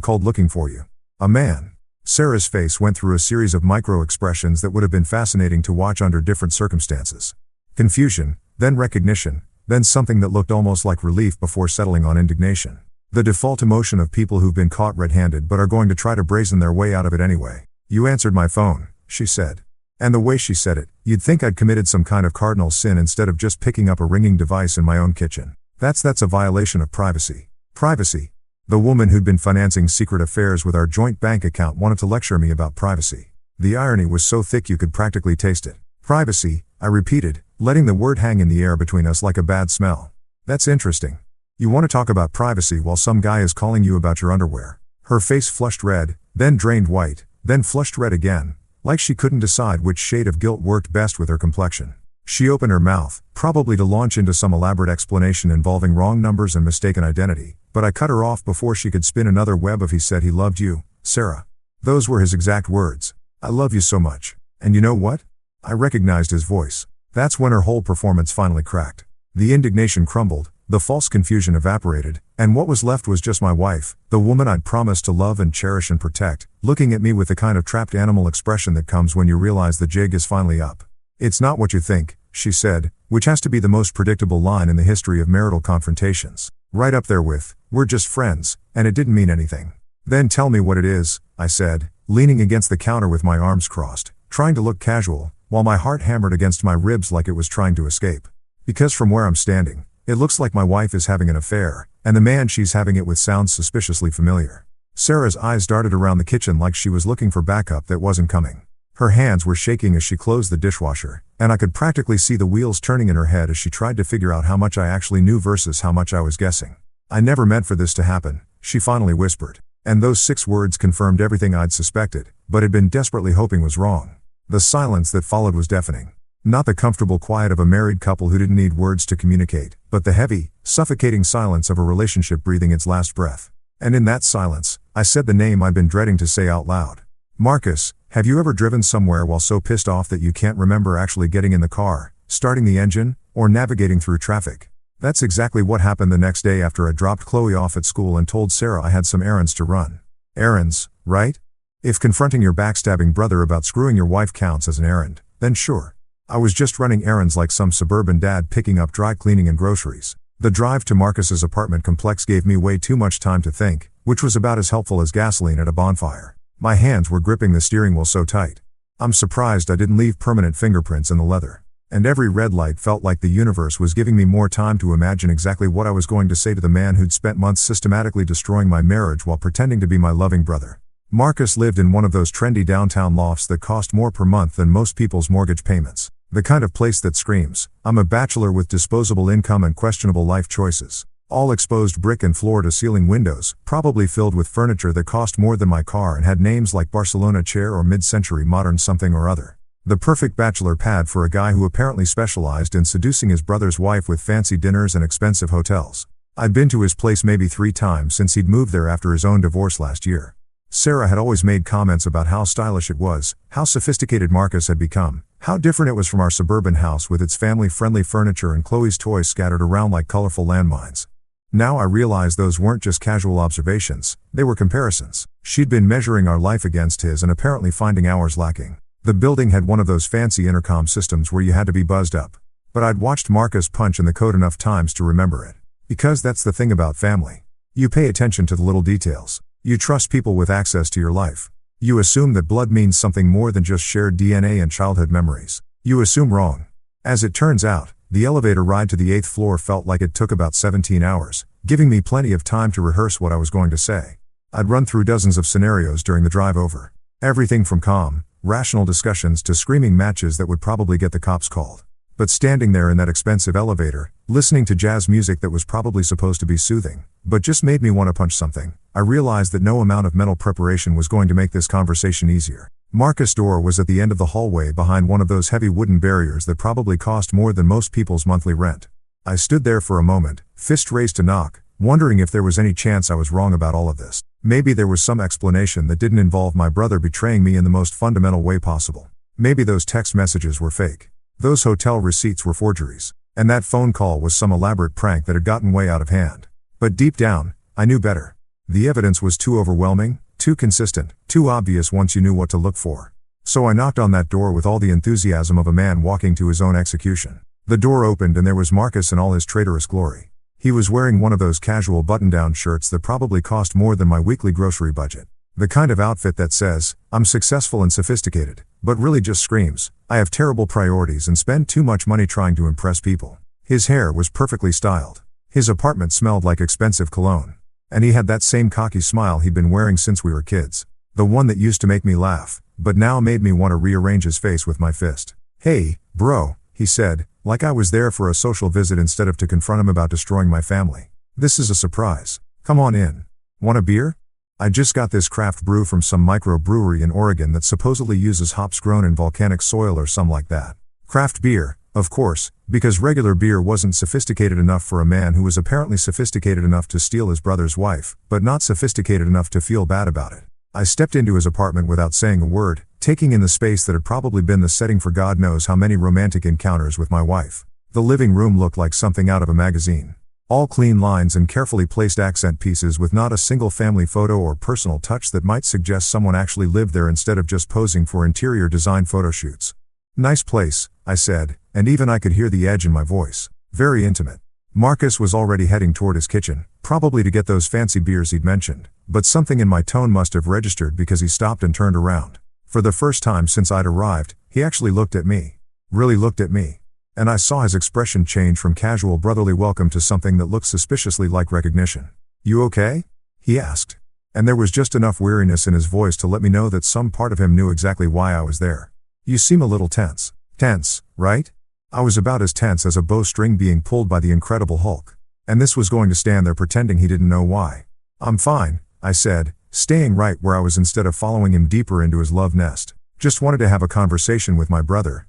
called looking for you. A man. Sarah's face went through a series of micro-expressions that would have been fascinating to watch under different circumstances. Confusion, then recognition, then something that looked almost like relief before settling on indignation. The default emotion of people who've been caught red-handed but are going to try to brazen their way out of it anyway. You answered my phone, she said. And the way she said it, you'd think I'd committed some kind of cardinal sin instead of just picking up a ringing device in my own kitchen. That's a violation of privacy. Privacy. The woman who'd been financing secret affairs with our joint bank account wanted to lecture me about privacy. The irony was so thick you could practically taste it. Privacy, I repeated, letting the word hang in the air between us like a bad smell. That's interesting. You want to talk about privacy while some guy is calling you about your underwear. Her face flushed red, then drained white, then flushed red again, like she couldn't decide which shade of guilt worked best with her complexion. She opened her mouth, probably to launch into some elaborate explanation involving wrong numbers and mistaken identity, but I cut her off before she could spin another web of "He said he loved you, Sarah." Those were his exact words. I love you so much. And you know what? I recognized his voice. That's when her whole performance finally cracked. The indignation crumbled, the false confusion evaporated, and what was left was just my wife, the woman I'd promised to love and cherish and protect, looking at me with the kind of trapped animal expression that comes when you realize the jig is finally up. "It's not what you think," she said, which has to be the most predictable line in the history of marital confrontations. Right up there with, "We're just friends, and it didn't mean anything." "Then tell me what it is," I said, leaning against the counter with my arms crossed, trying to look casual, while my heart hammered against my ribs like it was trying to escape. Because from where I'm standing, it looks like my wife is having an affair, and the man she's having it with sounds suspiciously familiar. Sarah's eyes darted around the kitchen like she was looking for backup that wasn't coming. Her hands were shaking as she closed the dishwasher, and I could practically see the wheels turning in her head as she tried to figure out how much I actually knew versus how much I was guessing. "I never meant for this to happen," she finally whispered. And those 6 words confirmed everything I'd suspected, but had been desperately hoping was wrong. The silence that followed was deafening. Not the comfortable quiet of a married couple who didn't need words to communicate, but the heavy, suffocating silence of a relationship breathing its last breath. And in that silence, I said the name I'd been dreading to say out loud. "Marcus, have you ever driven somewhere while so pissed off that you can't remember actually getting in the car, starting the engine, or navigating through traffic?" That's exactly what happened the next day after I dropped Chloe off at school and told Sarah I had some errands to run. Errands, right? If confronting your backstabbing brother about screwing your wife counts as an errand, then sure. I was just running errands like some suburban dad picking up dry cleaning and groceries. The drive to Marcus's apartment complex gave me way too much time to think, which was about as helpful as gasoline at a bonfire. My hands were gripping the steering wheel so tight. I'm surprised I didn't leave permanent fingerprints in the leather. And every red light felt like the universe was giving me more time to imagine exactly what I was going to say to the man who'd spent months systematically destroying my marriage while pretending to be my loving brother. Marcus lived in one of those trendy downtown lofts that cost more per month than most people's mortgage payments. The kind of place that screams, "I'm a bachelor with disposable income and questionable life choices." All exposed brick and floor-to-ceiling windows, probably filled with furniture that cost more than my car and had names like Barcelona chair or mid-century modern something or other. The perfect bachelor pad for a guy who apparently specialized in seducing his brother's wife with fancy dinners and expensive hotels. I'd been to his place maybe 3 times since he'd moved there after his own divorce last year. Sarah had always made comments about how stylish it was, how sophisticated Marcus had become, how different it was from our suburban house with its family-friendly furniture and Chloe's toys scattered around like colorful landmines. Now I realized those weren't just casual observations, they were comparisons. She'd been measuring our life against his and apparently finding ours lacking. The building had one of those fancy intercom systems where you had to be buzzed up. But I'd watched Marcus punch in the code enough times to remember it. Because that's the thing about family. You pay attention to the little details. You trust people with access to your life. You assume that blood means something more than just shared DNA and childhood memories. You assume wrong. As it turns out, the elevator ride to the 8th floor felt like it took about 17 hours, giving me plenty of time to rehearse what I was going to say. I'd run through dozens of scenarios during the drive over. Everything from calm, rational discussions to screaming matches that would probably get the cops called. But standing there in that expensive elevator, listening to jazz music that was probably supposed to be soothing, but just made me want to punch something, I realized that no amount of mental preparation was going to make this conversation easier. Marcus' door was at the end of the hallway behind one of those heavy wooden barriers that probably cost more than most people's monthly rent. I stood there for a moment, fist raised to knock, wondering if there was any chance I was wrong about all of this. Maybe there was some explanation that didn't involve my brother betraying me in the most fundamental way possible. Maybe those text messages were fake. Those hotel receipts were forgeries. And that phone call was some elaborate prank that had gotten way out of hand. But deep down, I knew better. The evidence was too overwhelming, too consistent, too obvious once you knew what to look for. So I knocked on that door with all the enthusiasm of a man walking to his own execution. The door opened and there was Marcus in all his traitorous glory. He was wearing one of those casual button-down shirts that probably cost more than my weekly grocery budget. The kind of outfit that says, "I'm successful and sophisticated," but really just screams, "I have terrible priorities and spend too much money trying to impress people." His hair was perfectly styled. His apartment smelled like expensive cologne. And he had that same cocky smile he'd been wearing since we were kids. The one that used to make me laugh, but now made me want to rearrange his face with my fist. "Hey, bro," he said, like I was there for a social visit instead of to confront him about destroying my family. "This is a surprise. Come on in. Want a beer? I just got this craft brew from some microbrewery in Oregon that supposedly uses hops grown in volcanic soil or some like that." Craft beer, of course, because regular beer wasn't sophisticated enough for a man who was apparently sophisticated enough to steal his brother's wife, but not sophisticated enough to feel bad about it. I stepped into his apartment without saying a word, taking in the space that had probably been the setting for God knows how many romantic encounters with my wife. The living room looked like something out of a magazine. All clean lines and carefully placed accent pieces with not a single family photo or personal touch that might suggest someone actually lived there instead of just posing for interior design photo shoots. "Nice place," I said, and even I could hear the edge in my voice. "Very intimate." Marcus was already heading toward his kitchen, probably to get those fancy beers he'd mentioned, but something in my tone must have registered because he stopped and turned around. For the first time since I'd arrived, he actually looked at me. Really looked at me. And I saw his expression change from casual brotherly welcome to something that looked suspiciously like recognition. "You okay?" he asked. And there was just enough weariness in his voice to let me know that some part of him knew exactly why I was there. "You seem a little tense." Tense, right? I was about as tense as a bowstring being pulled by the Incredible Hulk. And this was going to stand there pretending he didn't know why. "I'm fine," I said, staying right where I was instead of following him deeper into his love nest. "Just wanted to have a conversation with my brother,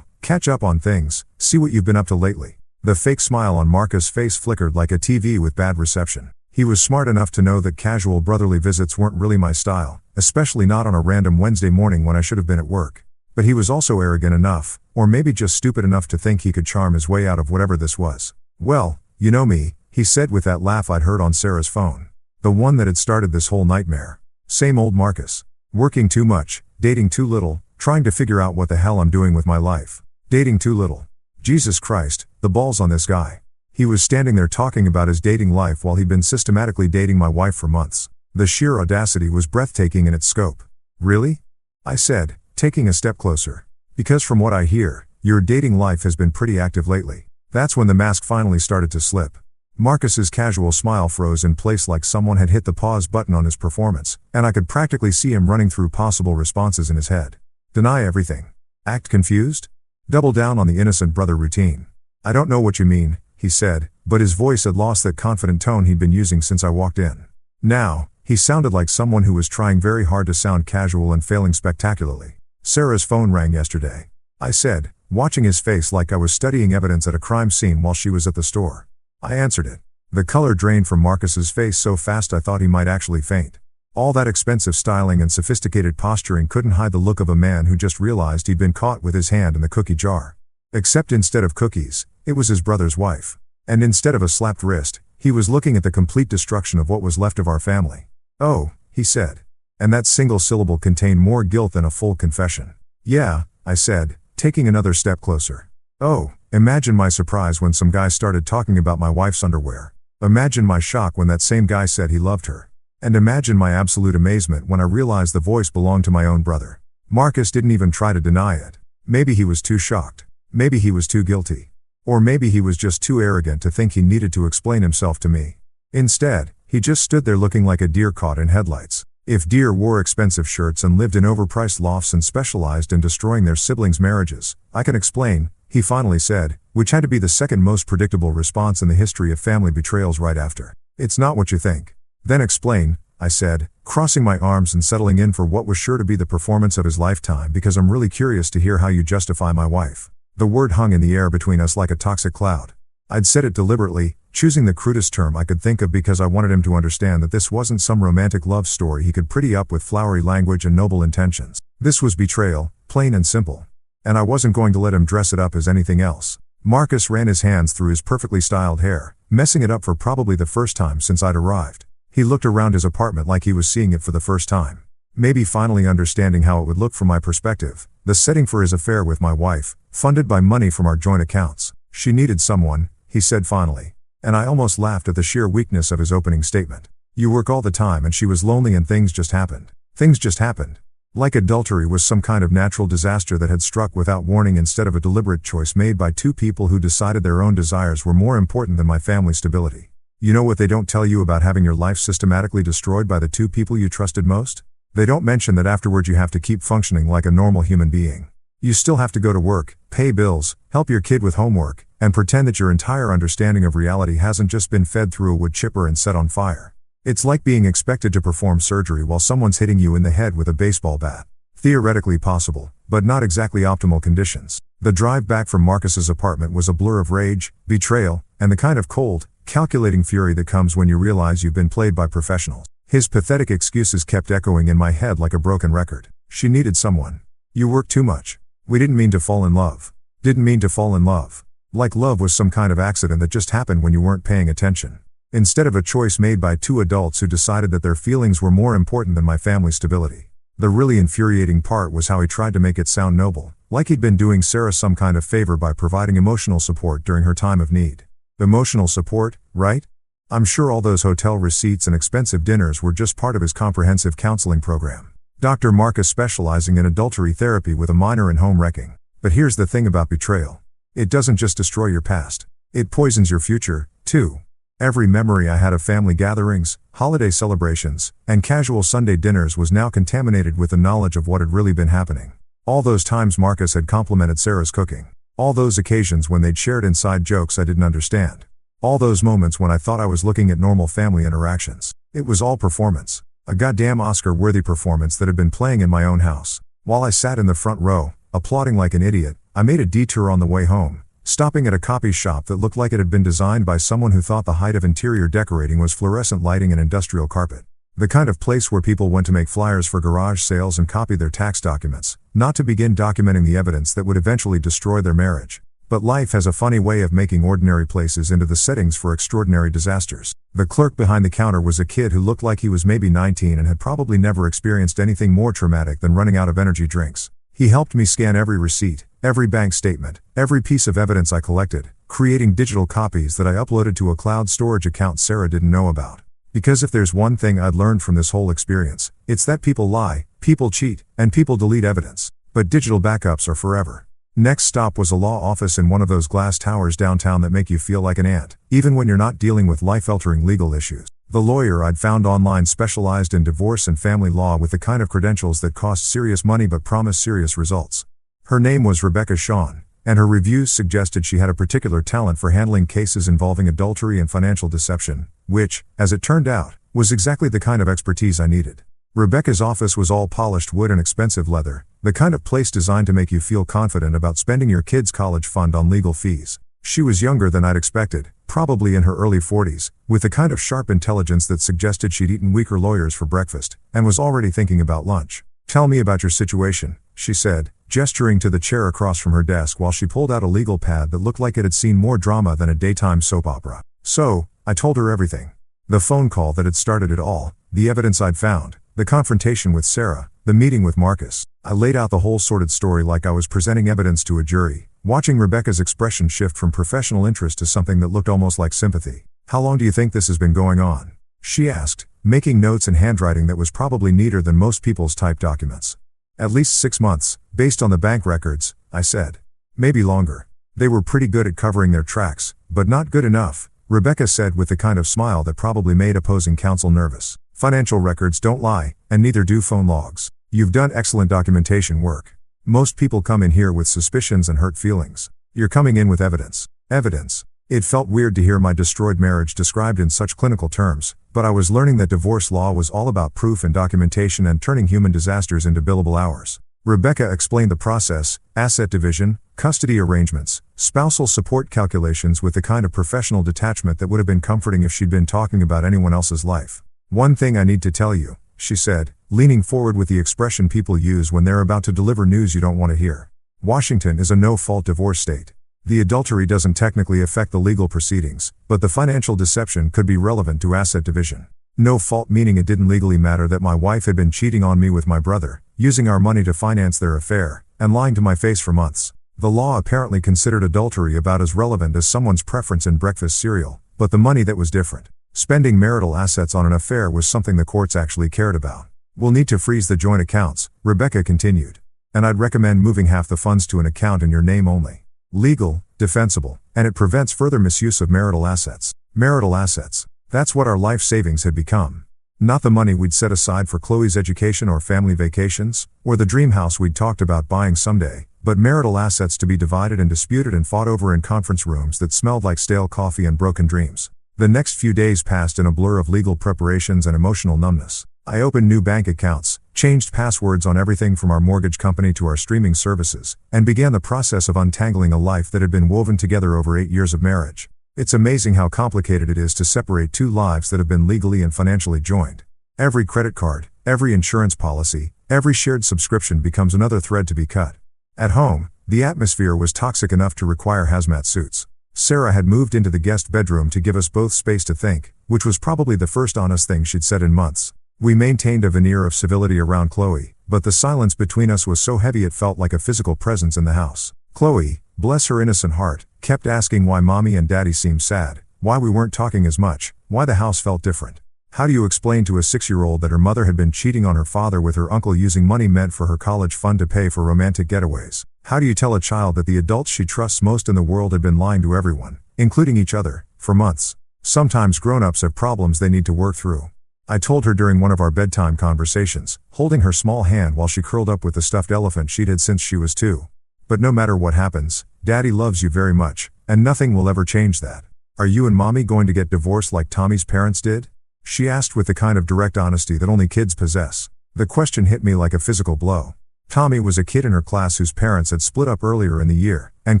catch up on things, see what you've been up to lately." The fake smile on Marcus' face flickered like a TV with bad reception. He was smart enough to know that casual brotherly visits weren't really my style, especially not on a random Wednesday morning when I should have been at work. But he was also arrogant enough, or maybe just stupid enough to think he could charm his way out of whatever this was. "Well, you know me," he said with that laugh I'd heard on Sarah's phone. The one that had started this whole nightmare. Same old Marcus. Working too much, dating too little, trying to figure out what the hell I'm doing with my life. Dating too little. Jesus Christ, the balls on this guy. He was standing there talking about his dating life while he'd been systematically dating my wife for months. The sheer audacity was breathtaking in its scope. "Really?" I said, taking a step closer. "Because from what I hear, your dating life has been pretty active lately." That's when the mask finally started to slip. Marcus's casual smile froze in place like someone had hit the pause button on his performance, and I could practically see him running through possible responses in his head. Deny everything. Act confused? Double down on the innocent brother routine. "I don't know what you mean," he said, but his voice had lost that confident tone he'd been using since I walked in. Now, he sounded like someone who was trying very hard to sound casual and failing spectacularly. "Sarah's phone rang yesterday," I said, watching his face like I was studying evidence at a crime scene while she was at the store. I answered it. The color drained from Marcus's face so fast I thought he might actually faint. All that expensive styling and sophisticated posturing couldn't hide the look of a man who just realized he'd been caught with his hand in the cookie jar. Except instead of cookies, it was his brother's wife. And instead of a slapped wrist, he was looking at the complete destruction of what was left of our family. "Oh," he said. And that single syllable contained more guilt than a full confession. "Yeah," I said, taking another step closer. "Oh." Imagine my surprise when some guy started talking about my wife's underwear. Imagine my shock when that same guy said he loved her. And imagine my absolute amazement when I realized the voice belonged to my own brother. Marcus didn't even try to deny it. Maybe he was too shocked. Maybe he was too guilty. Or maybe he was just too arrogant to think he needed to explain himself to me. Instead, he just stood there looking like a deer caught in headlights. If deer wore expensive shirts and lived in overpriced lofts and specialized in destroying their siblings' marriages, I can explain, he finally said, which had to be the second most predictable response in the history of family betrayals right after. "It's not what you think." "Then explain," I said, crossing my arms and settling in for what was sure to be the performance of his lifetime because I'm really curious to hear how you justify my wife. The word hung in the air between us like a toxic cloud. I'd said it deliberately, choosing the crudest term I could think of because I wanted him to understand that this wasn't some romantic love story he could pretty up with flowery language and noble intentions. This was betrayal, plain and simple. And I wasn't going to let him dress it up as anything else. Marcus ran his hands through his perfectly styled hair, messing it up for probably the first time since I'd arrived. He looked around his apartment like he was seeing it for the first time. Maybe finally understanding how it would look from my perspective, the setting for his affair with my wife, funded by money from our joint accounts. She needed someone, he said finally. And I almost laughed at the sheer weakness of his opening statement. You work all the time and she was lonely and things just happened. Things just happened. Like adultery was some kind of natural disaster that had struck without warning instead of a deliberate choice made by two people who decided their own desires were more important than my family's stability. You know what they don't tell you about having your life systematically destroyed by the two people you trusted most? They don't mention that afterward you have to keep functioning like a normal human being. You still have to go to work, pay bills, help your kid with homework, and pretend that your entire understanding of reality hasn't just been fed through a wood chipper and set on fire. It's like being expected to perform surgery while someone's hitting you in the head with a baseball bat. Theoretically possible, but not exactly optimal conditions. The drive back from Marcus's apartment was a blur of rage, betrayal, and the kind of cold, calculating fury that comes when you realize you've been played by professionals. His pathetic excuses kept echoing in my head like a broken record. She needed someone. You work too much. We didn't mean to fall in love. Didn't mean to fall in love. Like love was some kind of accident that just happened when you weren't paying attention. Instead of a choice made by two adults who decided that their feelings were more important than my family's stability. The really infuriating part was how he tried to make it sound noble, like he'd been doing Sarah some kind of favor by providing emotional support during her time of need. Emotional support, right? I'm sure all those hotel receipts and expensive dinners were just part of his comprehensive counseling program. Dr. Marcus specializing in adultery therapy with a minor in home wrecking. But here's the thing about betrayal. It doesn't just destroy your past. It poisons your future, too. Every memory I had of family gatherings, holiday celebrations, and casual Sunday dinners was now contaminated with the knowledge of what had really been happening. All those times Marcus had complimented Sarah's cooking. All those occasions when they'd shared inside jokes I didn't understand. All those moments when I thought I was looking at normal family interactions. It was all performance. A goddamn Oscar-worthy performance that had been playing in my own house. While I sat in the front row, applauding like an idiot, I made a detour on the way home, stopping at a copy shop that looked like it had been designed by someone who thought the height of interior decorating was fluorescent lighting and industrial carpet. The kind of place where people went to make flyers for garage sales and copy their tax documents, not to begin documenting the evidence that would eventually destroy their marriage. But life has a funny way of making ordinary places into the settings for extraordinary disasters. The clerk behind the counter was a kid who looked like he was maybe 19 and had probably never experienced anything more traumatic than running out of energy drinks. He helped me scan every receipt, every bank statement, every piece of evidence I collected, creating digital copies that I uploaded to a cloud storage account Sarah didn't know about. Because if there's one thing I'd learned from this whole experience, it's that people lie, people cheat, and people delete evidence. But digital backups are forever. Next stop was a law office in one of those glass towers downtown that make you feel like an ant, even when you're not dealing with life-altering legal issues. The lawyer I'd found online specialized in divorce and family law with the kind of credentials that cost serious money but promise serious results. Her name was Rebecca Shawn, and her reviews suggested she had a particular talent for handling cases involving adultery and financial deception, which, as it turned out, was exactly the kind of expertise I needed. Rebecca's office was all polished wood and expensive leather, the kind of place designed to make you feel confident about spending your kid's college fund on legal fees. She was younger than I'd expected, probably in her early 40s, with the kind of sharp intelligence that suggested she'd eaten weaker lawyers for breakfast, and was already thinking about lunch. "Tell me about your situation," she said, gesturing to the chair across from her desk while she pulled out a legal pad that looked like it had seen more drama than a daytime soap opera. So, I told her everything. The phone call that had started it all, the evidence I'd found, the confrontation with Sarah, the meeting with Marcus. I laid out the whole sordid story like I was presenting evidence to a jury, watching Rebecca's expression shift from professional interest to something that looked almost like sympathy. "How long do you think this has been going on?" she asked, making notes in handwriting that was probably neater than most people's typed documents. "At least 6 months, based on the bank records," I said. "Maybe longer." They were pretty good at covering their tracks, but not good enough, Rebecca said with the kind of smile that probably made opposing counsel nervous. "Financial records don't lie, and neither do phone logs. You've done excellent documentation work. Most people come in here with suspicions and hurt feelings. You're coming in with evidence." Evidence. It felt weird to hear my destroyed marriage described in such clinical terms, but I was learning that divorce law was all about proof and documentation and turning human disasters into billable hours. Rebecca explained the process: asset division, custody arrangements, Spousal support calculations with the kind of professional detachment that would have been comforting if she'd been talking about anyone else's life. One thing I need to tell you, she said, leaning forward with the expression people use when they're about to deliver news you don't want to hear. Washington is a no-fault divorce state. The adultery doesn't technically affect the legal proceedings, but the financial deception could be relevant to asset division. No fault meaning it didn't legally matter that my wife had been cheating on me with my brother, using our money to finance their affair, and lying to my face for months. The law apparently considered adultery about as relevant as someone's preference in breakfast cereal, but the money that was different. Spending marital assets on an affair was something the courts actually cared about. We'll need to freeze the joint accounts, Rebecca continued. And I'd recommend moving half the funds to an account in your name only. Legal, defensible, and it prevents further misuse of marital assets. Marital assets. That's what our life savings had become. Not the money we'd set aside for Chloe's education or family vacations, or the dream house we'd talked about buying someday, but marital assets to be divided and disputed and fought over in conference rooms that smelled like stale coffee and broken dreams. The next few days passed in a blur of legal preparations and emotional numbness. I opened new bank accounts, changed passwords on everything from our mortgage company to our streaming services, and began the process of untangling a life that had been woven together over 8 years of marriage. It's amazing how complicated it is to separate two lives that have been legally and financially joined. Every credit card, every insurance policy, every shared subscription becomes another thread to be cut. At home, the atmosphere was toxic enough to require hazmat suits. Sarah had moved into the guest bedroom to give us both space to think, which was probably the first honest thing she'd said in months. We maintained a veneer of civility around Chloe, but the silence between us was so heavy it felt like a physical presence in the house. Chloe, bless her innocent heart, kept asking why mommy and daddy seemed sad, why we weren't talking as much, why the house felt different. How do you explain to a 6-year-old that her mother had been cheating on her father with her uncle using money meant for her college fund to pay for romantic getaways? How do you tell a child that the adults she trusts most in the world had been lying to everyone, including each other, for months? Sometimes grown-ups have problems they need to work through. I told her during one of our bedtime conversations, holding her small hand while she curled up with the stuffed elephant she'd had since she was 2. But no matter what happens, Daddy loves you very much, and nothing will ever change that. Are you and Mommy going to get divorced like Tommy's parents did? She asked with the kind of direct honesty that only kids possess. The question hit me like a physical blow. Tommy was a kid in her class whose parents had split up earlier in the year, and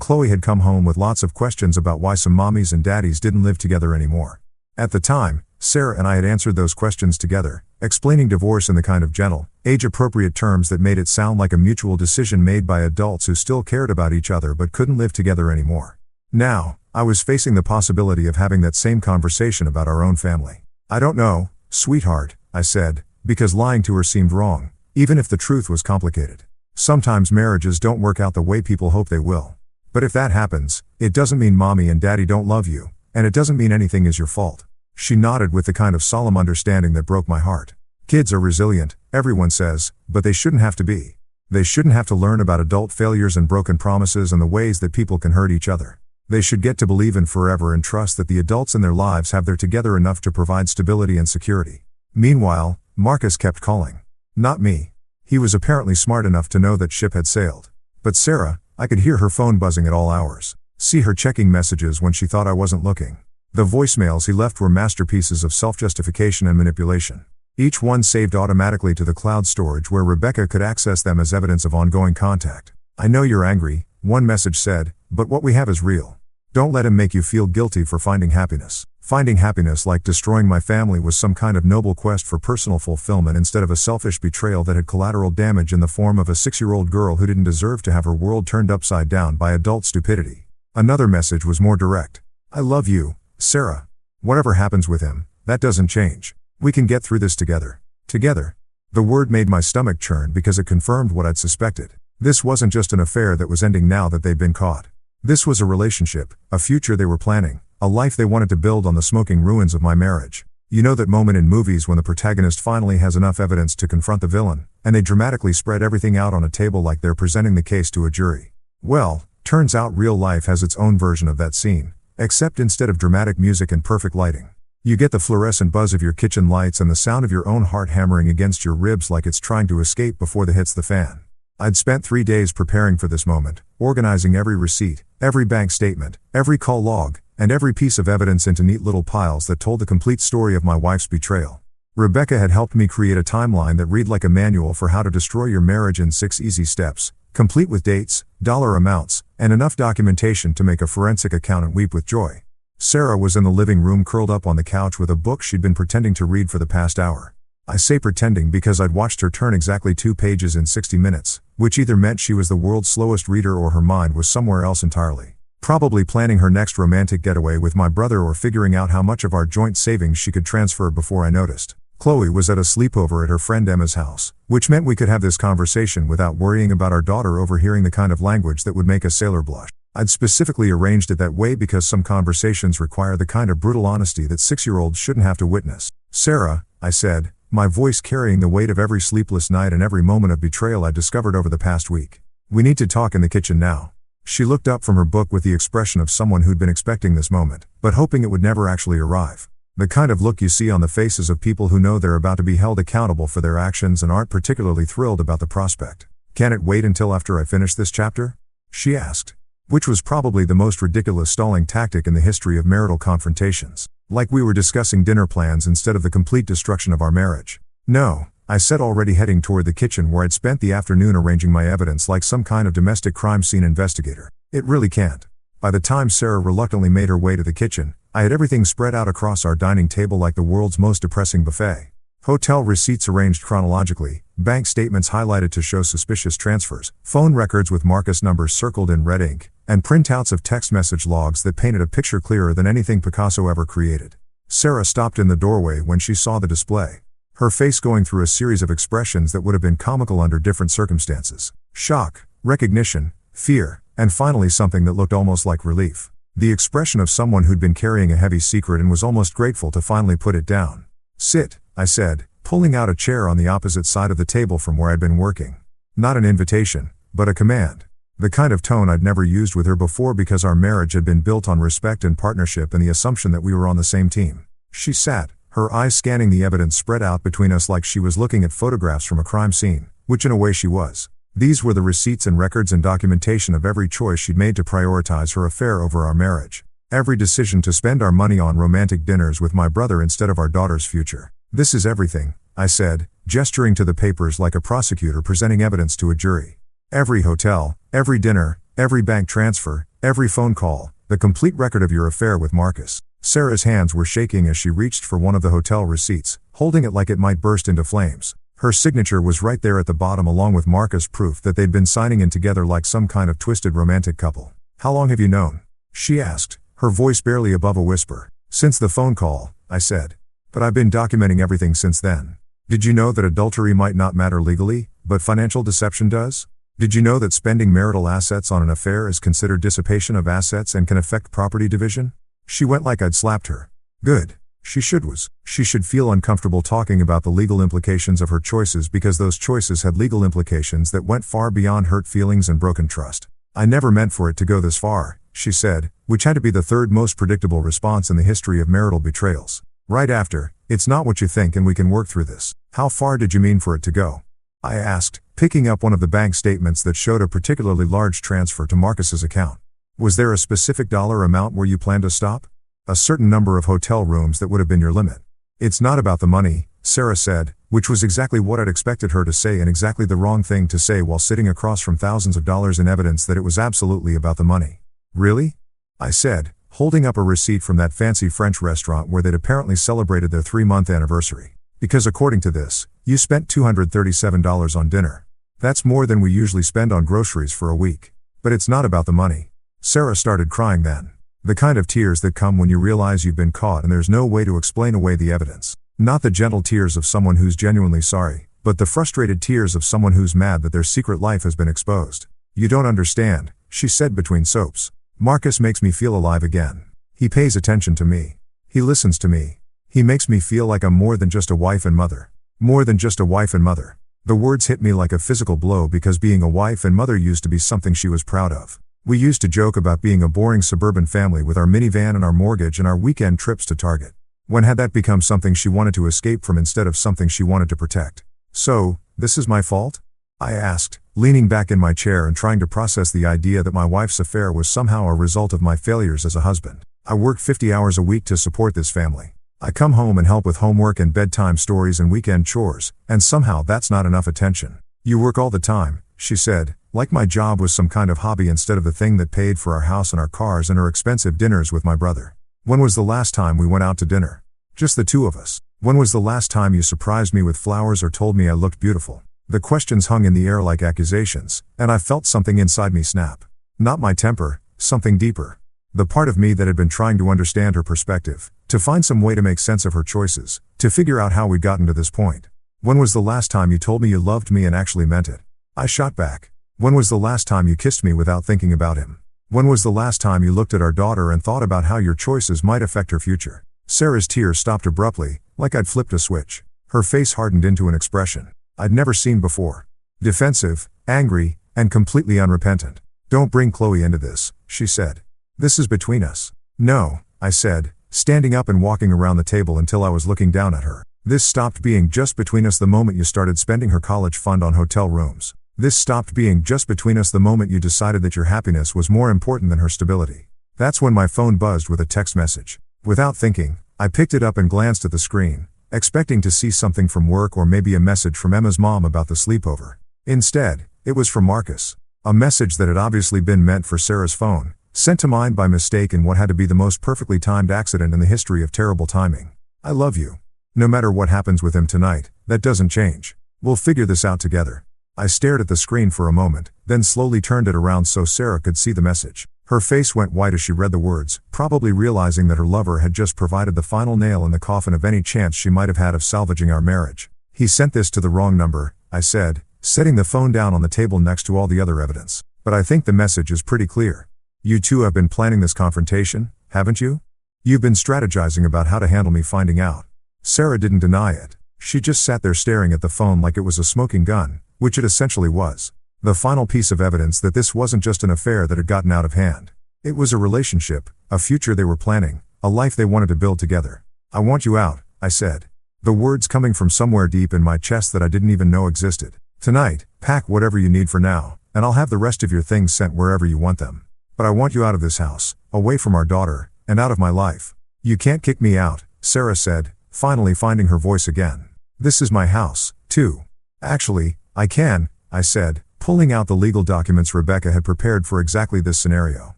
Chloe had come home with lots of questions about why some mommies and daddies didn't live together anymore. At the time, Sarah and I had answered those questions together, explaining divorce in the kind of gentle, age-appropriate terms that made it sound like a mutual decision made by adults who still cared about each other but couldn't live together anymore. Now, I was facing the possibility of having that same conversation about our own family. I don't know, sweetheart, I said, because lying to her seemed wrong, even if the truth was complicated. Sometimes marriages don't work out the way people hope they will. But if that happens, it doesn't mean mommy and daddy don't love you, and it doesn't mean anything is your fault. She nodded with the kind of solemn understanding that broke my heart. Kids are resilient, everyone says, but they shouldn't have to be. They shouldn't have to learn about adult failures and broken promises and the ways that people can hurt each other. They should get to believe in forever and trust that the adults in their lives have their together enough to provide stability and security. Meanwhile, Marcus kept calling. Not me. He was apparently smart enough to know that ship had sailed. But Sarah, I could hear her phone buzzing at all hours. See her checking messages when she thought I wasn't looking. The voicemails he left were masterpieces of self-justification and manipulation. Each one saved automatically to the cloud storage where Rebecca could access them as evidence of ongoing contact. I know you're angry, one message said, but what we have is real. Don't let him make you feel guilty for finding happiness. Finding happiness like destroying my family was some kind of noble quest for personal fulfillment instead of a selfish betrayal that had collateral damage in the form of a 6-year-old girl who didn't deserve to have her world turned upside down by adult stupidity. Another message was more direct. I love you, Sarah. Whatever happens with him, that doesn't change. We can get through this together. Together. The word made my stomach churn because it confirmed what I'd suspected. This wasn't just an affair that was ending now that they'd been caught. This was a relationship, a future they were planning, a life they wanted to build on the smoking ruins of my marriage. You know that moment in movies when the protagonist finally has enough evidence to confront the villain, and they dramatically spread everything out on a table like they're presenting the case to a jury. Well, turns out real life has its own version of that scene, except instead of dramatic music and perfect lighting, you get the fluorescent buzz of your kitchen lights and the sound of your own heart hammering against your ribs like it's trying to escape before it hits the fan. I'd spent 3 days preparing for this moment, organizing every receipt, every bank statement, every call log, and every piece of evidence into neat little piles that told the complete story of my wife's betrayal. Rebecca had helped me create a timeline that read like a manual for how to destroy your marriage in 6 easy steps, complete with dates, dollar amounts, and enough documentation to make a forensic accountant weep with joy. Sarah was in the living room curled up on the couch with a book she'd been pretending to read for the past hour. I say pretending because I'd watched her turn exactly 2 pages in 60 minutes, which either meant she was the world's slowest reader or her mind was somewhere else entirely. Probably planning her next romantic getaway with my brother or figuring out how much of our joint savings she could transfer before I noticed. Chloe was at a sleepover at her friend Emma's house, which meant we could have this conversation without worrying about our daughter overhearing the kind of language that would make a sailor blush. I'd specifically arranged it that way because some conversations require the kind of brutal honesty that 6-year-olds shouldn't have to witness. "Sarah," I said, my voice carrying the weight of every sleepless night and every moment of betrayal I'd discovered over the past week. "We need to talk in the kitchen now." She looked up from her book with the expression of someone who'd been expecting this moment, but hoping it would never actually arrive. The kind of look you see on the faces of people who know they're about to be held accountable for their actions and aren't particularly thrilled about the prospect. "Can it wait until after I finish this chapter?" she asked. Which was probably the most ridiculous stalling tactic in the history of marital confrontations. Like we were discussing dinner plans instead of the complete destruction of our marriage. "No," I said, already heading toward the kitchen where I'd spent the afternoon arranging my evidence like some kind of domestic crime scene investigator. "It really can't." By the time Sarah reluctantly made her way to the kitchen, I had everything spread out across our dining table like the world's most depressing buffet. Hotel receipts arranged chronologically, bank statements highlighted to show suspicious transfers, phone records with Marcus numbers circled in red ink, and printouts of text message logs that painted a picture clearer than anything Picasso ever created. Sarah stopped in the doorway when she saw the display, her face going through a series of expressions that would have been comical under different circumstances. Shock, recognition, fear, and finally something that looked almost like relief. The expression of someone who'd been carrying a heavy secret and was almost grateful to finally put it down. "Sit," I said, pulling out a chair on the opposite side of the table from where I'd been working. Not an invitation, but a command. The kind of tone I'd never used with her before because our marriage had been built on respect and partnership and the assumption that we were on the same team. She sat, her eyes scanning the evidence spread out between us like she was looking at photographs from a crime scene, which in a way she was. These were the receipts and records and documentation of every choice she'd made to prioritize her affair over our marriage. Every decision to spend our money on romantic dinners with my brother instead of our daughter's future. "This is everything," I said, gesturing to the papers like a prosecutor presenting evidence to a jury. "Every hotel, every dinner, every bank transfer, every phone call, the complete record of your affair with Marcus." Sarah's hands were shaking as she reached for one of the hotel receipts, holding it like it might burst into flames. Her signature was right there at the bottom along with Marcus' proof that they'd been signing in together like some kind of twisted romantic couple. "How long have you known?" she asked, her voice barely above a whisper. "Since the phone call," I said. "But I've been documenting everything since then." "Did you know that adultery might not matter legally, but financial deception does? Did you know that spending marital assets on an affair is considered dissipation of assets and can affect property division?" She went like I'd slapped her. Good. She should feel uncomfortable talking about the legal implications of her choices because those choices had legal implications that went far beyond hurt feelings and broken trust. "I never meant for it to go this far," she said, which had to be the third most predictable response in the history of marital betrayals. Right after, "It's not what you think and we can work through this." "How far did you mean for it to go?" I asked, picking up one of the bank statements that showed a particularly large transfer to Marcus's account. "Was there a specific dollar amount where you planned to stop? A certain number of hotel rooms that would have been your limit?" "It's not about the money," Sarah said, which was exactly what I'd expected her to say and exactly the wrong thing to say while sitting across from thousands of dollars in evidence that it was absolutely about the money. "Really?" I said, holding up a receipt from that fancy French restaurant where they'd apparently celebrated their 3-month anniversary. "Because according to this, you spent $237 on dinner. That's more than we usually spend on groceries for a week. But it's not about the money." Sarah started crying then. The kind of tears that come when you realize you've been caught and there's no way to explain away the evidence. Not the gentle tears of someone who's genuinely sorry, but the frustrated tears of someone who's mad that their secret life has been exposed. "You don't understand," she said between soaps. "Marcus makes me feel alive again. He pays attention to me. He listens to me. He makes me feel like I'm more than just a wife and mother. More than just a wife and mother." The words hit me like a physical blow because being a wife and mother used to be something she was proud of. We used to joke about being a boring suburban family with our minivan and our mortgage and our weekend trips to Target. When had that become something she wanted to escape from instead of something she wanted to protect? "So, this is my fault?" I asked, leaning back in my chair and trying to process the idea that my wife's affair was somehow a result of my failures as a husband. "I work 50 hours a week to support this family. I come home and help with homework and bedtime stories and weekend chores, and somehow that's not enough attention. You work all the time, she said, like my job was some kind of hobby instead of the thing that paid for our house and our cars and our expensive dinners with my brother. When was the last time we went out to dinner? Just the two of us. When was the last time you surprised me with flowers or told me I looked beautiful? The questions hung in the air like accusations, and I felt something inside me snap. Not my temper, something deeper. The part of me that had been trying to understand her perspective, to find some way to make sense of her choices, to figure out how we'd gotten to this point. When was the last time you told me you loved me and actually meant it? I shot back. When was the last time you kissed me without thinking about him? When was the last time you looked at our daughter and thought about how your choices might affect her future? Sarah's tears stopped abruptly, like I'd flipped a switch. Her face hardened into an expression I'd never seen before. Defensive, angry, and completely unrepentant. Don't bring Chloe into this, she said. This is between us. No, I said, standing up and walking around the table until I was looking down at her. This stopped being just between us the moment you started spending her college fund on hotel rooms. This stopped being just between us the moment you decided that your happiness was more important than her stability. That's when my phone buzzed with a text message. Without thinking, I picked it up and glanced at the screen, expecting to see something from work or maybe a message from Emma's mom about the sleepover. Instead, it was from Marcus. A message that had obviously been meant for Sarah's phone, sent to mine by mistake in what had to be the most perfectly timed accident in the history of terrible timing. I love you. No matter what happens with him tonight, that doesn't change. We'll figure this out together. I stared at the screen for a moment, then slowly turned it around so Sarah could see the message. Her face went white as she read the words, probably realizing that her lover had just provided the final nail in the coffin of any chance she might have had of salvaging our marriage. He sent this to the wrong number, I said, setting the phone down on the table next to all the other evidence. But I think the message is pretty clear. You two have been planning this confrontation, haven't you? You've been strategizing about how to handle me finding out. Sarah didn't deny it. She just sat there staring at the phone like it was a smoking gun, which it essentially was. The final piece of evidence that this wasn't just an affair that had gotten out of hand. It was a relationship, a future they were planning, a life they wanted to build together. I want you out, I said. The words coming from somewhere deep in my chest that I didn't even know existed. Tonight, pack whatever you need for now, and I'll have the rest of your things sent wherever you want them. But I want you out of this house, away from our daughter, and out of my life. You can't kick me out, Sarah said, finally finding her voice again. This is my house, too. Actually, I can, I said, pulling out the legal documents Rebecca had prepared for exactly this scenario.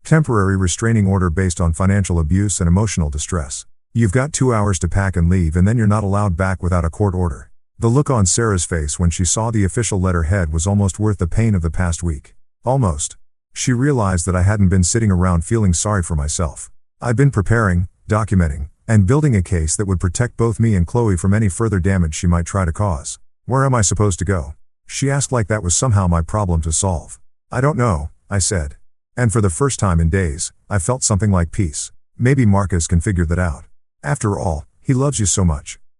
Temporary restraining order based on financial abuse and emotional distress. You've got 2 hours to pack and leave and then you're not allowed back without a court order. The look on Sarah's face when she saw the official letterhead was almost worth the pain of the past week. Almost. She realized that I hadn't been sitting around feeling sorry for myself. I'd been preparing, documenting, and building a case that would protect both me and Chloe from any further damage she might try to cause. Where am I supposed to go? She asked like that was somehow my problem to solve. I don't know, I said. And for the first time in days, I felt something like peace. Maybe Marcus can figure that out. After all, he loves you so much.